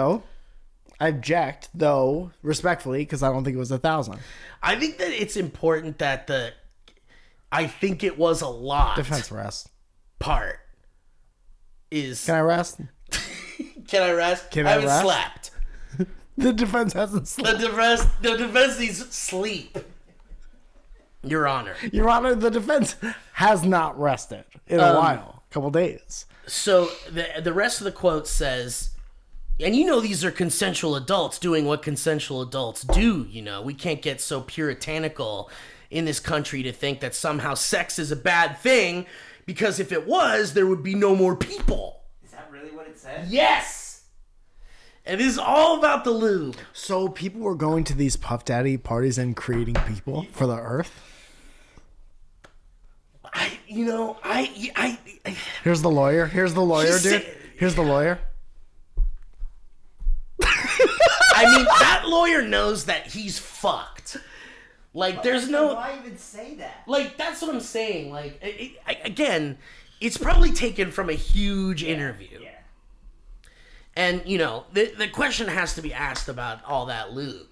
though, respectfully, because I don't think it was 1,000. I think that it's important that I think it was a lot. Defense rest. Part is. Can I rest? Can I rest? Can I I haven't rest? slept. The defense hasn't slept. The defense needs sleep. Your Honor. Your Honor, the defense has not rested in a while. A couple days. So the rest of the quote says, and you know these are consensual adults doing what consensual adults do, you know. We can't get so puritanical in this country to think that somehow sex is a bad thing, because if it was, there would be no more people. Is that really what it said? Yes! And this is all about the lube. So people were going to these Puff Daddy parties and creating people for the earth? Here's the lawyer. Here's the lawyer, dude. Here's the lawyer. I mean, that lawyer knows that he's fucked. Like, there's no... Why even say that? Like, that's what I'm saying. Like, again, it's probably taken from a huge interview. Yeah. And, you know, the question has to be asked about all that lube.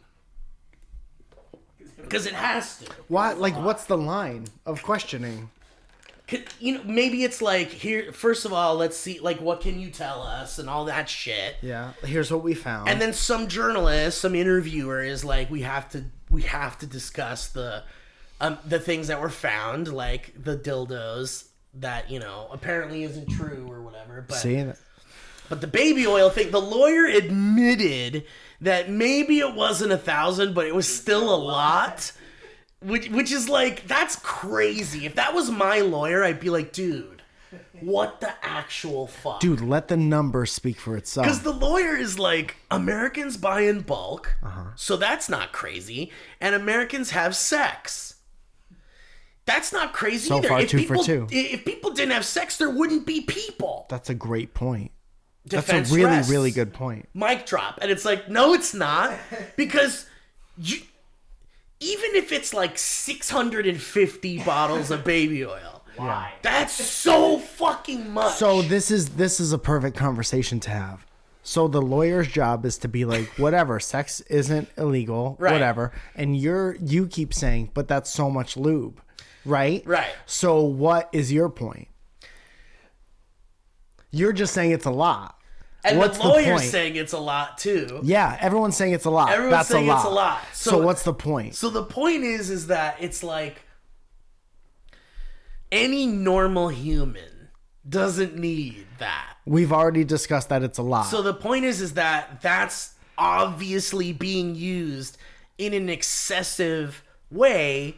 Because it has to. What? Like, what's the line of questioning? You know, maybe it's like, here, first of all, let's see, like, what can you tell us and all that shit. Yeah. Here's what we found. And then some journalist, some interviewer is like, we have to discuss the things that were found, like the dildos that, you know, apparently isn't true or whatever. But, See that? But the baby oil thing, the lawyer admitted that maybe it wasn't 1,000, but it was still a lot. Which is like, that's crazy. If that was my lawyer, I'd be like, dude, what the actual fuck? Dude, let the number speak for itself. Because the lawyer is like, Americans buy in bulk, so that's not crazy. And Americans have sex. That's not crazy So either. far, 2 for 2. If people didn't have sex, there wouldn't be people. That's a great point. Defense That's a really, rests. really good point. Mic drop. And it's like, no, it's not. Because even if it's like 650 bottles of baby oil, Why? that's so fucking much. So this is a perfect conversation to have. So the lawyer's job is to be like, whatever, sex isn't illegal, Right. whatever. And you keep saying, but that's so much lube, right? Right. So what is your point? You're just saying it's a lot. And What's the the lawyer's point? saying it's a lot too. Yeah, everyone's saying it's a lot. Everyone's That's saying a lot. it's a lot. So what's the point? So the point is that it's like any normal human doesn't need that. We've already discussed that it's a lot. So the point is that that's obviously being used in an excessive way,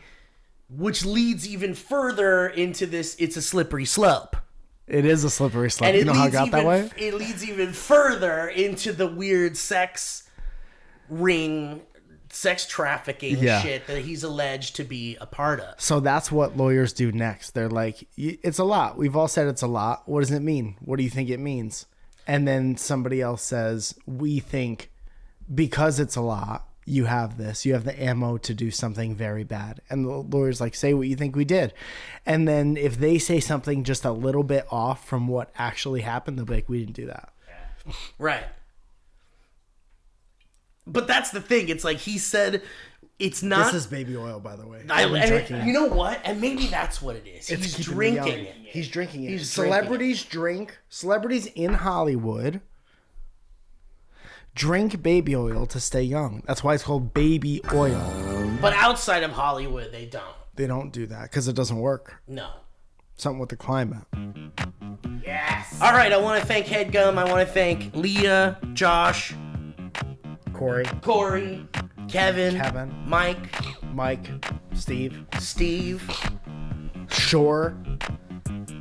which leads even further into this. It's a slippery slope. It is a slippery slope. And You know how it got that way? It leads even further into the weird sex trafficking Yeah. shit that he's alleged to be a part of. So that's what lawyers do next. They're like, it's a lot. We've all said it's a lot. What does it mean? What do you think it means? And then somebody else says, we think because it's a lot, you have this. You have the ammo to do something very bad. And the lawyer's like, say what you think we did. And then if they say something just a little bit off from what actually happened, they'll be like, we didn't do that. Right. But that's the thing. It's like he said it's not. This is baby oil, by the way. You know what? And maybe that's what it is. It's He's keeping me drinking young. it. He's drinking it. He's Celebrities Celebrities in Hollywood drink baby oil to stay young. That's why it's called baby oil. But outside of Hollywood, they don't. They don't do that because it doesn't work. No. Something with the climate. Yes. All right. I want to thank Headgum. I want to thank Leah, Josh, Corey, Kevin, Mike, Steve, Shore.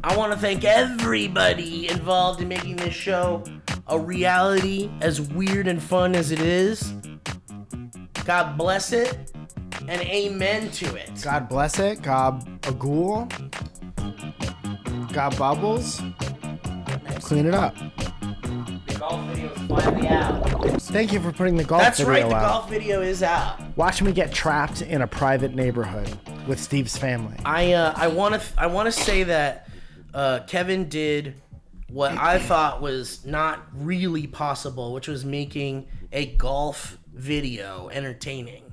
I want to thank everybody involved in making this show a reality, as weird and fun as it is. God bless it, and amen to it. God bless it. God Agul. God Bubbles. Clean it up. Golf videos finally out. Thank you for putting the golf That's video right, the out. golf video is out. Watch me get trapped in a private neighborhood with Steve's family. I want to say that Kevin did what I thought was not really possible, which was making a golf video entertaining.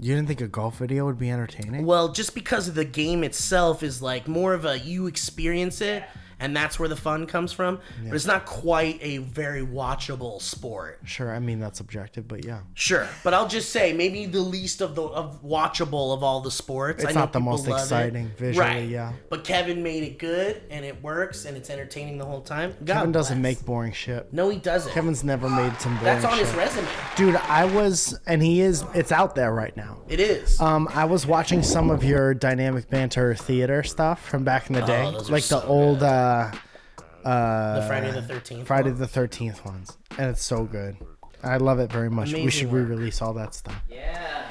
You didn't think a golf video would be entertaining? Well, just because of the game itself is like more of a you experience it, and that's where the fun comes from. Yeah. But it's not quite a very watchable sport. Sure, I mean that's subjective, but yeah. Sure, but I'll just say maybe the least of watchable of all the sports. It's I know not the people most love exciting it. visually, right. yeah. But Kevin made it good, and it works, and it's entertaining the whole time. God Kevin doesn't bless. make boring shit. No, he doesn't. Kevin's never made some boring That's on shit. his resume. Dude, it's out there right now. It is. I was watching some of your dynamic banter theater stuff from back in the day. those are Like the so old the Friday the 13th. Friday one. the 13th ones. And it's so good. I love it very much. We Amazing should work. re-release all that stuff. Yeah.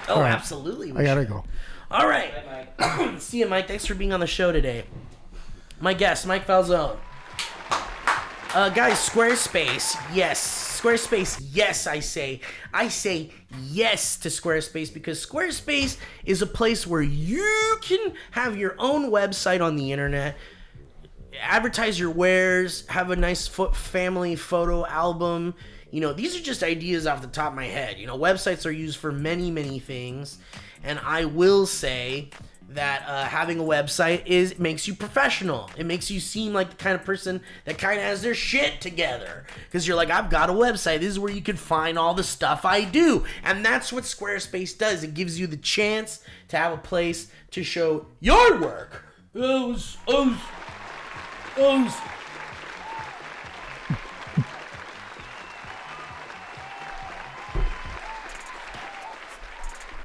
Oh, All right. absolutely. I gotta go. All right. Bye, Mike. See you, Mike. Thanks for being on the show today. My guest, Mike Falzone. Guys, Squarespace. Yes. Squarespace. Yes, I say. I say yes to Squarespace because Squarespace is a place where you can have your own website on the internet, advertise your wares, have a nice family photo album. You know, these are just ideas off the top of my head. You know, websites are used for many, many things. And I will say that having a website makes you professional. It makes you seem like the kind of person that kind of has their shit together. Because you're like, I've got a website. This is where you can find all the stuff I do. And that's what Squarespace does. It gives you the chance to have a place to show your work.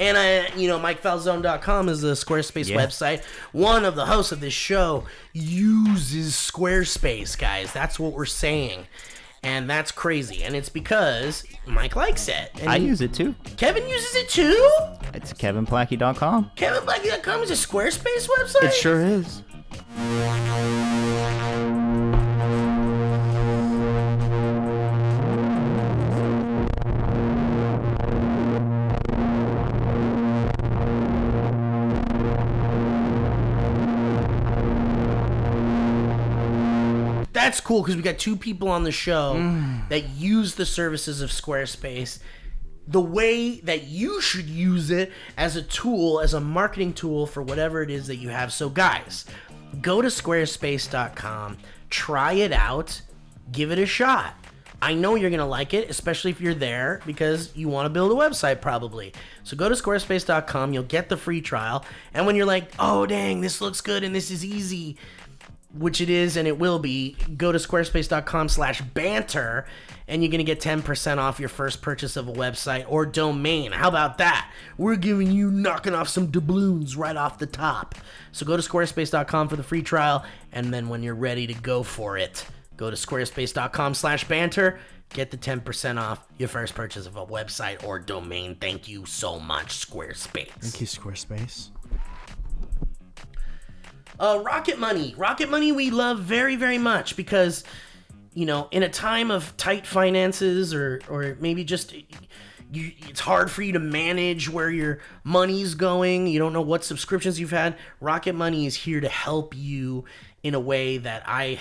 And MikeFalzone.com is a Squarespace website. One of the hosts of this show uses Squarespace, guys. That's what we're saying. And that's crazy. And it's because Mike likes it. And I use it too. Kevin uses it too? It's kevinplackey.com. KevinBlackey.com is a Squarespace website? It sure is. That's cool because we got two people on the show that use the services of Squarespace the way that you should use it as a tool, as a marketing tool for whatever it is that you have. So guys, go to squarespace.com, try it out, give it a shot. I know you're going to like it, especially if you're there because you want to build a website probably. So go to squarespace.com, you'll get the free trial. And when you're like, oh dang, this looks good and this is easy, which it is and it will be, go to squarespace.com/banter and you're going to get 10% off your first purchase of a website or domain. How about that? We're giving you knocking off some doubloons right off the top. So go to squarespace.com for the free trial, and then when you're ready to go for it, go to squarespace.com/banter, get the 10% off your first purchase of a website or domain. Thank you so much, Squarespace. Thank you, Squarespace. Rocket Money. Rocket Money we love very, very much because, you know, in a time of tight finances or maybe just it's hard for you to manage where your money's going, you don't know what subscriptions you've had, Rocket Money is here to help you in a way that I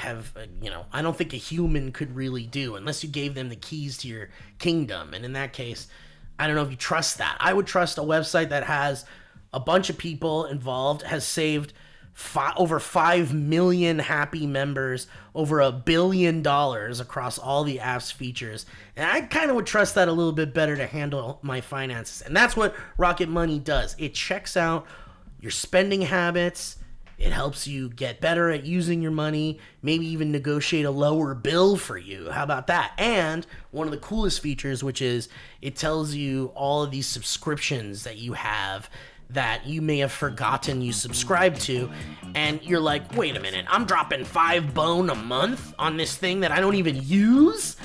don't think a human could really do unless you gave them the keys to your kingdom. And in that case, I don't know if you trust that. I would trust a website that has a bunch of people involved, has saved over 5 million happy members, over $1 billion across all the app's features. And I kind of would trust that a little bit better to handle my finances. And that's what Rocket Money does. It checks out your spending habits. It helps you get better at using your money, maybe even negotiate a lower bill for you. How about that? And one of the coolest features, which is it tells you all of these subscriptions that you have that you may have forgotten you subscribe to, and you're like, wait a minute, I'm dropping $5 a month on this thing that I don't even use?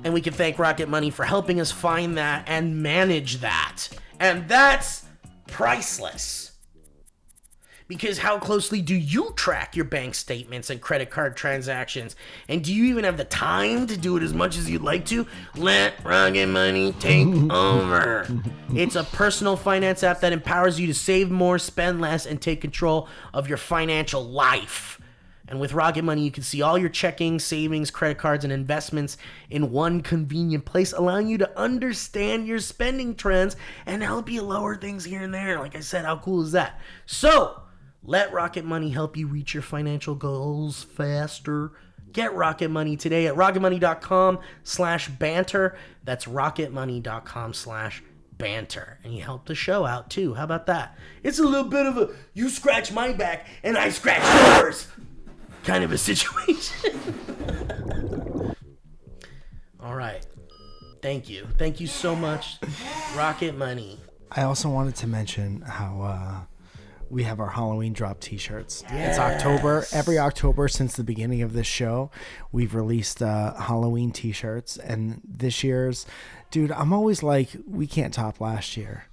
And we can thank Rocket Money for helping us find that and manage that. And that's priceless. Because how closely do you track your bank statements and credit card transactions? And do you even have the time to do it as much as you'd like to? Let Rocket Money take over. It's a personal finance app that empowers you to save more, spend less, and take control of your financial life. And with Rocket Money, you can see all your checking, savings, credit cards, and investments in one convenient place, allowing you to understand your spending trends and help you lower things here and there. Like I said, how cool is that? So, let Rocket Money help you reach your financial goals faster. Get Rocket Money today at rocketmoney.com/banter. That's rocketmoney.com/banter. And you help the show out too. How about that? It's a little bit of a you scratch my back and I scratch yours kind of a situation. All right. Thank you. Thank you so much, Rocket Money. I also wanted to mention how we have our Halloween drop t-shirts. It's October. Every October since the beginning of this show, we've released Halloween t-shirts. And this year's, dude, I'm always like, we can't top last year.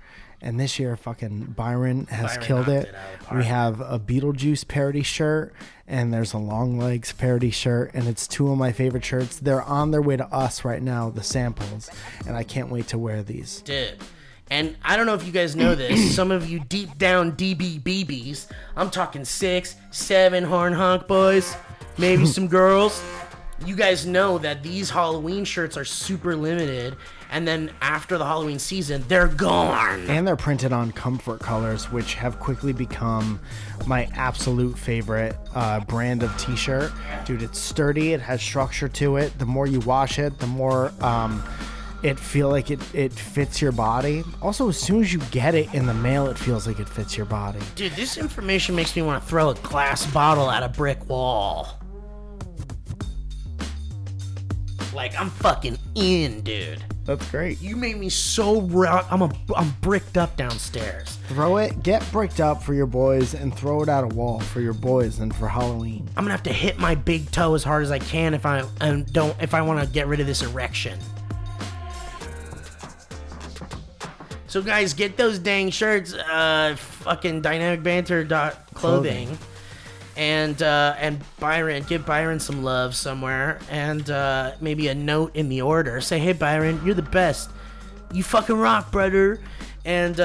And this year, fucking Byron has killed it. We have a Beetlejuice parody shirt, and there's a Long Legs parody shirt, and it's two of my favorite shirts. They're on their way to us right now, the samples, and I can't wait to wear these. Dude. And I don't know if you guys know this, some of you deep down DBBBs, I'm talking 6, 7 horn honk boys, maybe some girls. You guys know that these Halloween shirts are super limited, and then after the Halloween season, they're gone. And they're printed on comfort colors, which have quickly become my absolute favorite brand of t-shirt. Dude, it's sturdy, it has structure to it. The more you wash it, the more it feel like it fits your body. Also, as soon as you get it in the mail, it feels like it fits your body. Dude, this information makes me want to throw a glass bottle at a brick wall. Like, I'm fucking in, dude. That's great. You made me so I'm bricked up downstairs. Throw it, get bricked up for your boys, and throw it at a wall for your boys and for Halloween. I'm gonna have to hit my big toe as hard as I can if I want to get rid of this erection. So guys, get those dang shirts, fucking dynamicbanter.clothing. And Byron, give Byron some love somewhere, and maybe a note in the order. Say, hey Byron, you're the best. You fucking rock, brother. And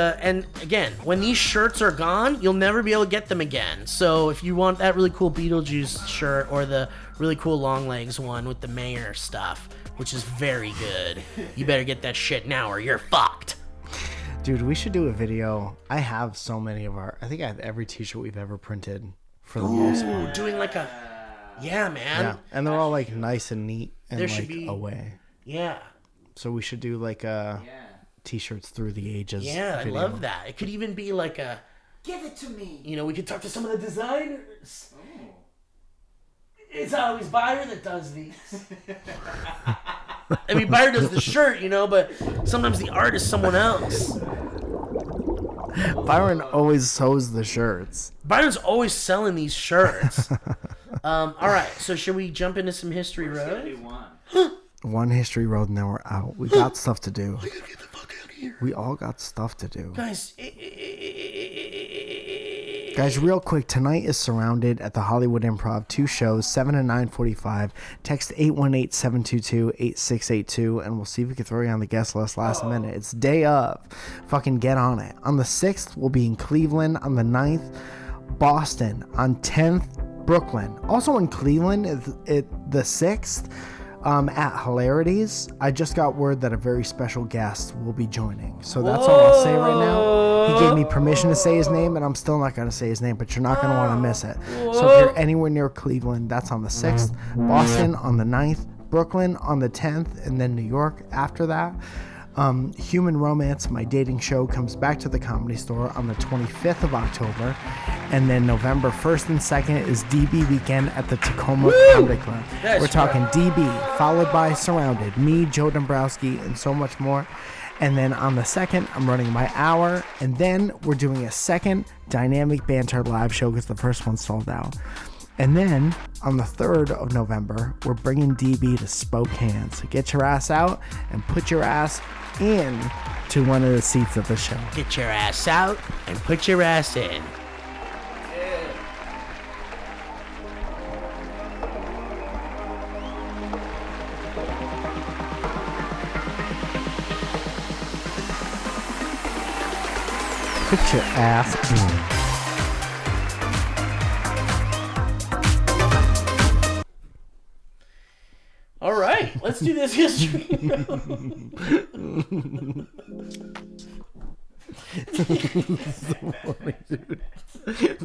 again, when these shirts are gone, you'll never be able to get them again. So if you want that really cool Beetlejuice shirt or the really cool Long Legs one with the mayor stuff, which is very good, you better get that shit now or you're fucked. Dude, we should do a video. I have so many of I think I have every t-shirt we've ever printed. For the most part. Doing like a, yeah, man. Yeah, and they're all like nice and neat and There like should be- away. Yeah. So we should do like t-shirts through the ages. Yeah, video. I love that. It could even be like a, Give it to me. you know, we could talk to some of the designers. It's always Byron that does these. I mean, Byron does the shirt, you know, but sometimes the art is someone else. Byron always sews the shirts. Byron's always selling these shirts. All right, so should we jump into some history road? One history road and then we're out. We got stuff to do. We gotta get the fuck out of here. We all got stuff to do. Guys, real quick, tonight is Surrounded at the Hollywood Improv. 2 shows, 7 and 9:45. Text 818-722-8682, and we'll see if we can throw you on the guest list last minute. It's day of. Fucking get on it. On the 6th, we'll be in Cleveland. On the 9th, Boston. On 10th, Brooklyn. Also in Cleveland, the 6th, at Hilarities. I just got word that a very special guest will be joining. So that's all I'll say right now. He gave me permission to say his name, and I'm still not going to say his name, but you're not going to want to miss it. So if you're anywhere near Cleveland, that's on the 6th. Boston on the 9th. Brooklyn on the 10th. And then New York after that. Human Romance, my dating show, comes back to the Comedy Store on the 25th of October. And then November 1st and 2nd is DB weekend at the TACOMA Comedy Club. We're talking DB, followed by Surrounded, me, Joe Dombrowski, and so much more. And then on the 2nd, I'm running my hour. And then we're doing a second Dynamic Banter live show because the first one sold out. And then on the 3rd of November, we're bringing DB to Spokane. So get your ass out and put your ass in to one of the seats of the show. get your ass out and put your ass in. Put your ass in. All right, let's do this history.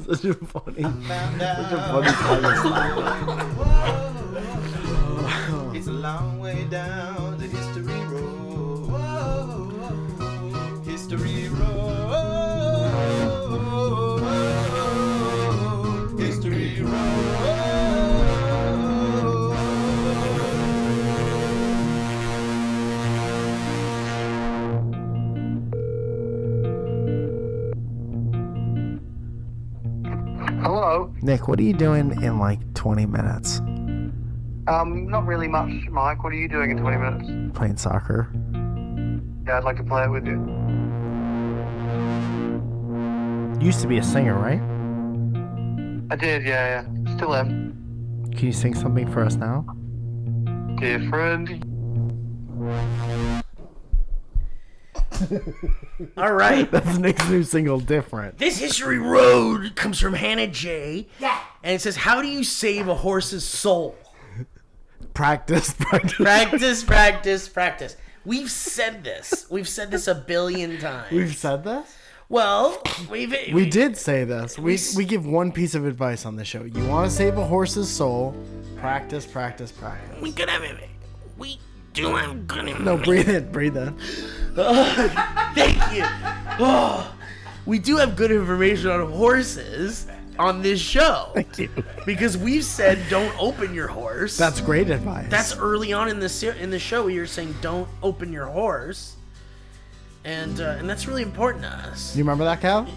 Such a funny It's a long way down the history road. History road. History road. Hello. Nick, what are you doing in like 20 minutes? Not really much, Mike. What are you doing in 20 minutes? Playing soccer. Yeah, I'd like to play it with you. You used to be a singer, right? I did, yeah. Still am. Can you sing something for us now? Different. All right. That's Nick's new single, Different. This history road comes from Hannah J. Yeah. And it says, how do you save a horse's soul? Practice. Practice. We've said this a billion times. We've said this? Well, we did say this. We give one piece of advice on the show. You want to save a horse's soul, practice. We could have it. We do have good information. No, breathe in. Thank you. Oh, we do have good information on horses on this show. Thank you. Because we've said don't open your horse. That's great advice. That's early on in the show where you're saying don't open your horse. And that's really important to us. You remember that, Cal?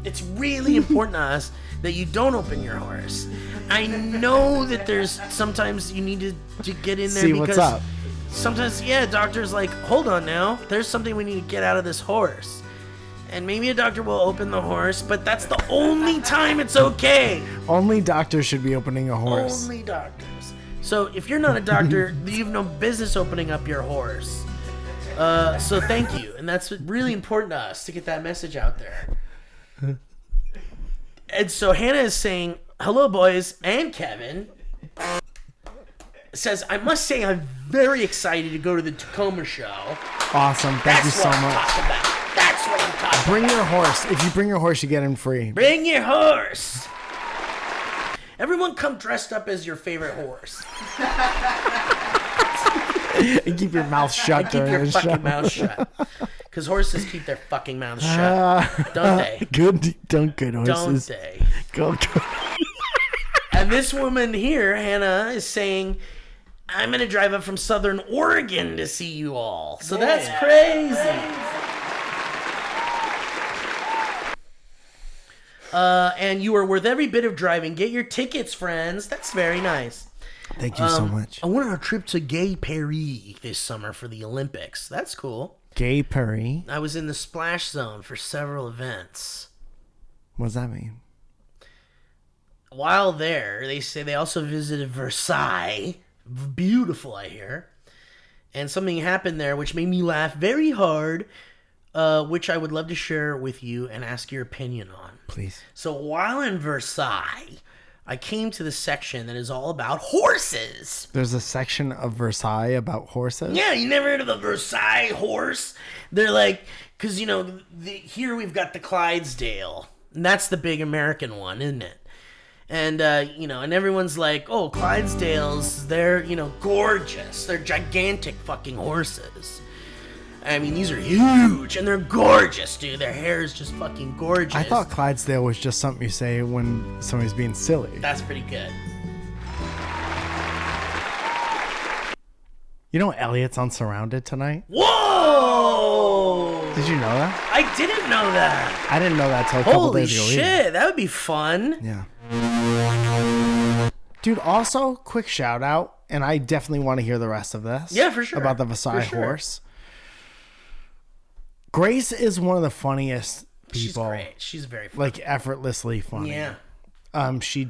It's really important to us that you don't open your horse. I know that there's sometimes you need to get in there See because what's up. sometimes, doctor's like, hold on now, there's something we need to get out of this horse. And maybe a doctor will open the horse, but that's the only time it's okay. Only doctors should be opening a horse. Only doctors. So if you're not a doctor, you have no business opening up your horse. So thank you. And that's really important to us to get that message out there. And so Hannah is saying, hello, boys, and Kevin. Says, I must say I'm very excited to go to the TACOMA show. Awesome. Thank you so much. That's what I'm talking about. Bring your horse. If you bring your horse, you get him free. Bring your horse. Everyone come dressed up as your favorite horse. And keep your mouth shut during Keep your the fucking show. mouth shut. Because horses keep their fucking mouths shut. Don't they? Good Don't horses. they? Go. And this woman here, Hannah, is saying, I'm going to drive up from Southern Oregon to see you all. So that's crazy. And you are worth every bit of driving. Get your tickets, friends. That's very nice. Thank you so much. I went on a trip to Gay Paris this summer for the Olympics. That's cool. Gay Paris? I was in the splash zone for several events. What does that mean? While there, they say they also visited Versailles. Beautiful, I hear. And something happened there which made me laugh very hard, which I would love to share with you and ask your opinion on. Please. So while in Versailles, I came to the section that is all about horses. There's a section of Versailles about horses? Yeah, you never heard of the Versailles horse? They're like, because, here we've got the Clydesdale. And that's the big American one, isn't it? And, and everyone's like, oh, Clydesdales, they're, gorgeous. They're gigantic fucking horses. I mean, these are huge, and they're gorgeous, dude. Their hair is just fucking gorgeous. I thought Clydesdale was just something you say when somebody's being silly. That's pretty good. You know Elliot's on Surrounded tonight? Whoa! Did you know that? I didn't know that. I didn't know that till a couple Holy days ago. shit, either. that would be fun. Yeah. Dude, also, quick shout out, and I definitely want to hear the rest of this. Yeah, for sure. About the Versailles horse. Grace is one of the funniest people. She's great. She's very funny. Like, effortlessly funny. Yeah. She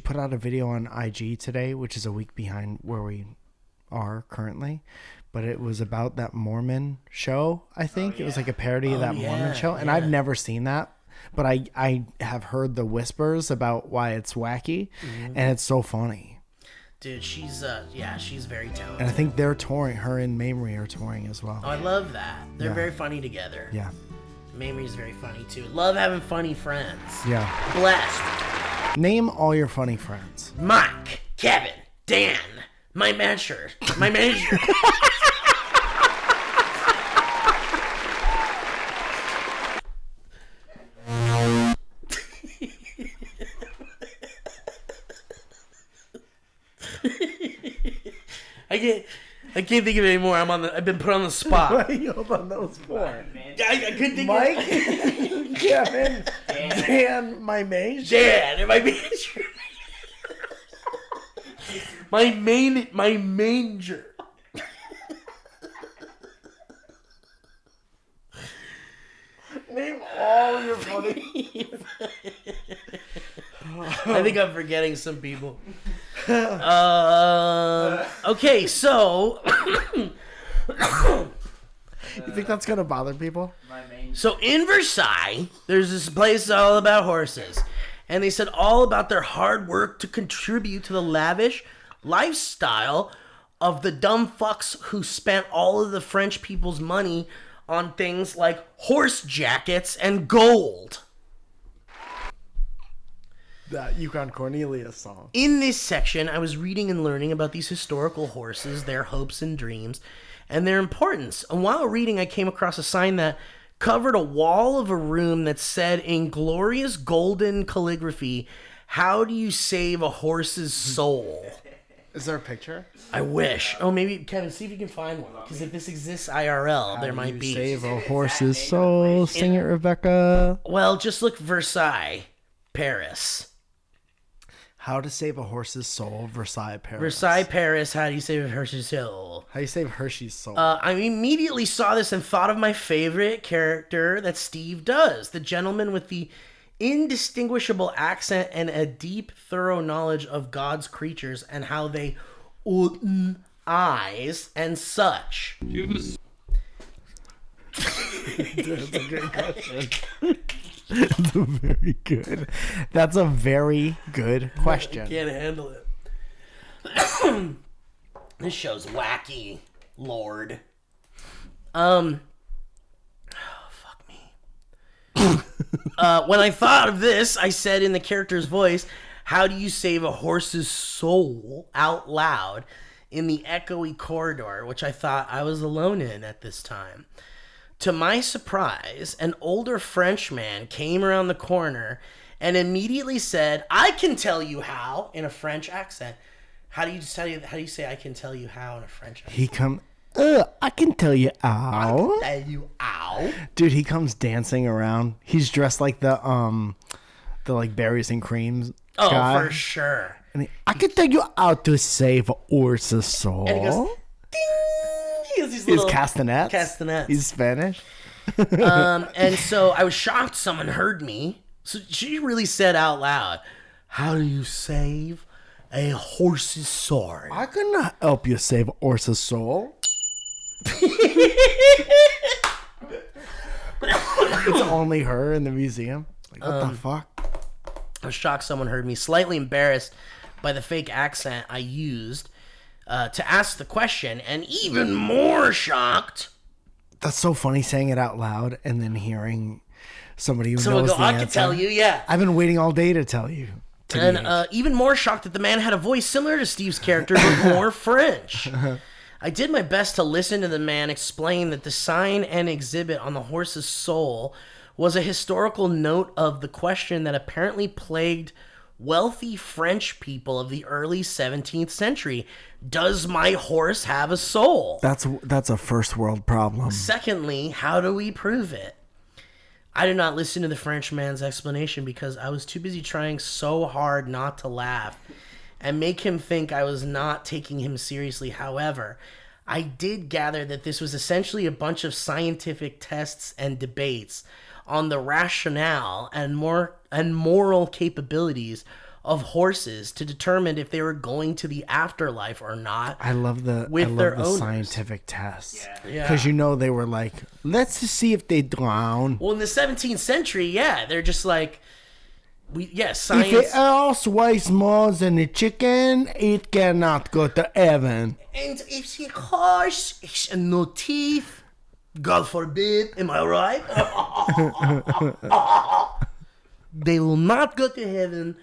put out a video on IG today, which is a week behind where we are currently. but it was about that Mormon show. I think it was like a parody of that Mormon show, and I've never seen that. But I have heard the whispers about why it's wacky, and it's so funny. Dude, she's very talented. And I think they're touring. Her and Mamrie are touring as well. Oh, I love that. They're very funny together. Yeah. Mamrie's very funny too. Love having funny friends. Yeah. Blessed. Name all your funny friends. Mike, Kevin, Dan, my manager. I can't think of it anymore. I've been put on the spot. What are you up on those for? I couldn't think Mike, of it. Kevin, Dan, my mage. Dan, my manager. my manger. Name all your funny. I think I'm forgetting some people. Okay, so You think that's gonna bother people? So in Versailles, there's this place all about horses. And they said all about their hard work to contribute to the lavish lifestyle of the dumb fucks who spent all of the French people's money on things like horse jackets and gold. That Yukon Cornelius song. In this section, I was reading and learning about these historical horses, their hopes and dreams, and their importance. And while reading, I came across a sign that covered a wall of a room that said in glorious golden calligraphy, "How do you save a horse's soul?" Is there a picture? I wish. Oh, maybe, Kevin, see if you can find one. Because if this exists IRL, there might be. Save a horse's soul. Sing it, Rebecca. Well, just look Versailles, Paris. How to save a horse's soul, Versailles, Paris. Versailles, Paris, how do you save a horse's soul? How do you save Hershey's soul? I immediately saw this and thought of my favorite character that Steve does. The gentleman with the indistinguishable accent and a deep, thorough knowledge of God's creatures and how they eyes and such. That's a good question. That's a very good. That's a very good question. I can't handle it. This show's wacky, Lord. Fuck me. When I thought of this, I said in the character's voice, "How do you save a horse's soul?" out loud in the echoey corridor, which I thought I was alone in at this time. To my surprise, an older Frenchman came around the corner and immediately said, "I can tell you how," in a French accent. How do you say "I can tell you how" in a French accent? He come. I can tell you how. Tell you how. Dude, he comes dancing around. He's dressed like the like berries and creams guy. For sure. And I can tell you how to save a horse's soul. And he goes, ding! He has these He's little castanets. castanets. He's Spanish. And so I was shocked someone heard me. So she really said out loud, "How do you save a horse's soul?" I can help you save a horse's soul. It's only her in the museum. Like, what the fuck? I was shocked someone heard me, slightly embarrassed by the fake accent I used to ask the question, and even more shocked. That's so funny saying it out loud and then hearing somebody who Someone knows go, the "I answer. can tell you, yeah." I've been waiting all day to tell you. And even more shocked that the man had a voice similar to Steve's character, but more French. I did my best to listen to the man explain that the sign and exhibit on the horse's soul was a historical note of the question that apparently plagued wealthy French people of the early 17th century. Does my horse have a soul? That's a first world problem. Secondly, how do we prove it? I did not listen to the Frenchman's explanation because I was too busy trying so hard not to laugh and make him think I was not taking him seriously. However, I did gather that this was essentially a bunch of scientific tests and debates on the rationale and moral capabilities of horses to determine if they were going to the afterlife or not. I love the owners. scientific tests. Yeah. Because they were like, let's just see if they drown. Well, in the 17th century, they're just like, science. If a horse weighs more than a chicken, it cannot go to heaven. And if the horse has no teeth, God forbid, am I right? They will not go to heaven.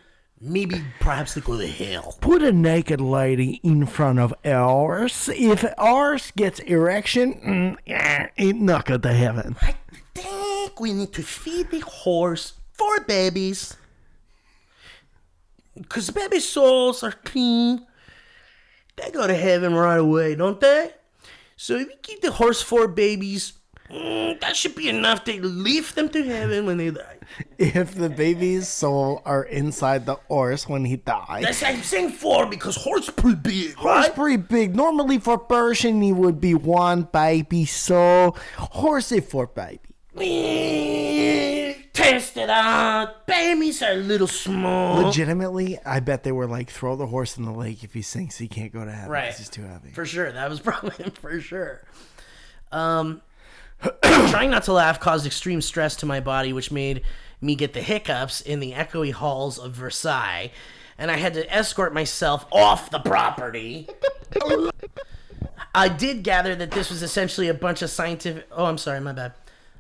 Maybe, perhaps they go to hell. Put a naked lady in front of a horse. If a horse gets erection, it not go to heaven. I think we need to feed the horse 4 babies. Because baby souls are clean. They go to heaven right away, don't they? So if you give the horse 4 babies, that should be enough to lift them to heaven when they die. If the baby's soul are inside the horse when he dies. I'm saying 4 because horse pretty big, Horse right? pretty big. Normally for person it would be 1 baby soul. Horse is 4 baby. Test it out. Babies are a little small. Legitimately, I bet they were like, throw the horse in the lake. If he sinks, he can't go to heaven. Right. He's too heavy. For sure. That was probably for sure. Trying not to laugh caused extreme stress to my body, which made me get the hiccups in the echoey halls of Versailles, and I had to escort myself off the property. I did gather that this was essentially a bunch of scientific... Oh, I'm sorry, my bad.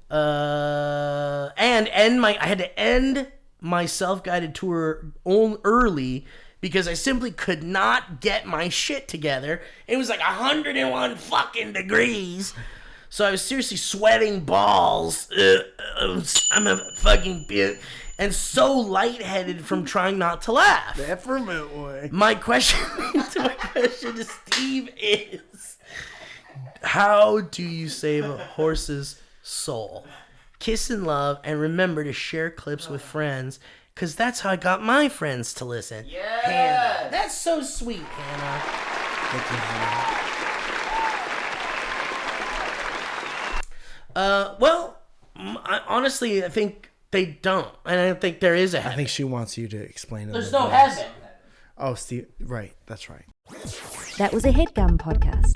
I had to end my self-guided tour early because I simply could not get my shit together. It was like 101 fucking degrees. So I was seriously sweating balls. I'm a fucking bitch. And so lightheaded from trying not to laugh. That ferment way. My question to Steve is, how do you save a horse's soul? Kiss and love, and remember to share clips with friends, because that's how I got my friends to listen. Yeah, Hannah. That's so sweet, Hannah. Thank you, Hannah. Honestly, I think they don't. And I don't think there is a heaven. I think she wants you to explain it. There's no heaven. Oh, Steve. Right. That's right. That was a HeadGum podcast.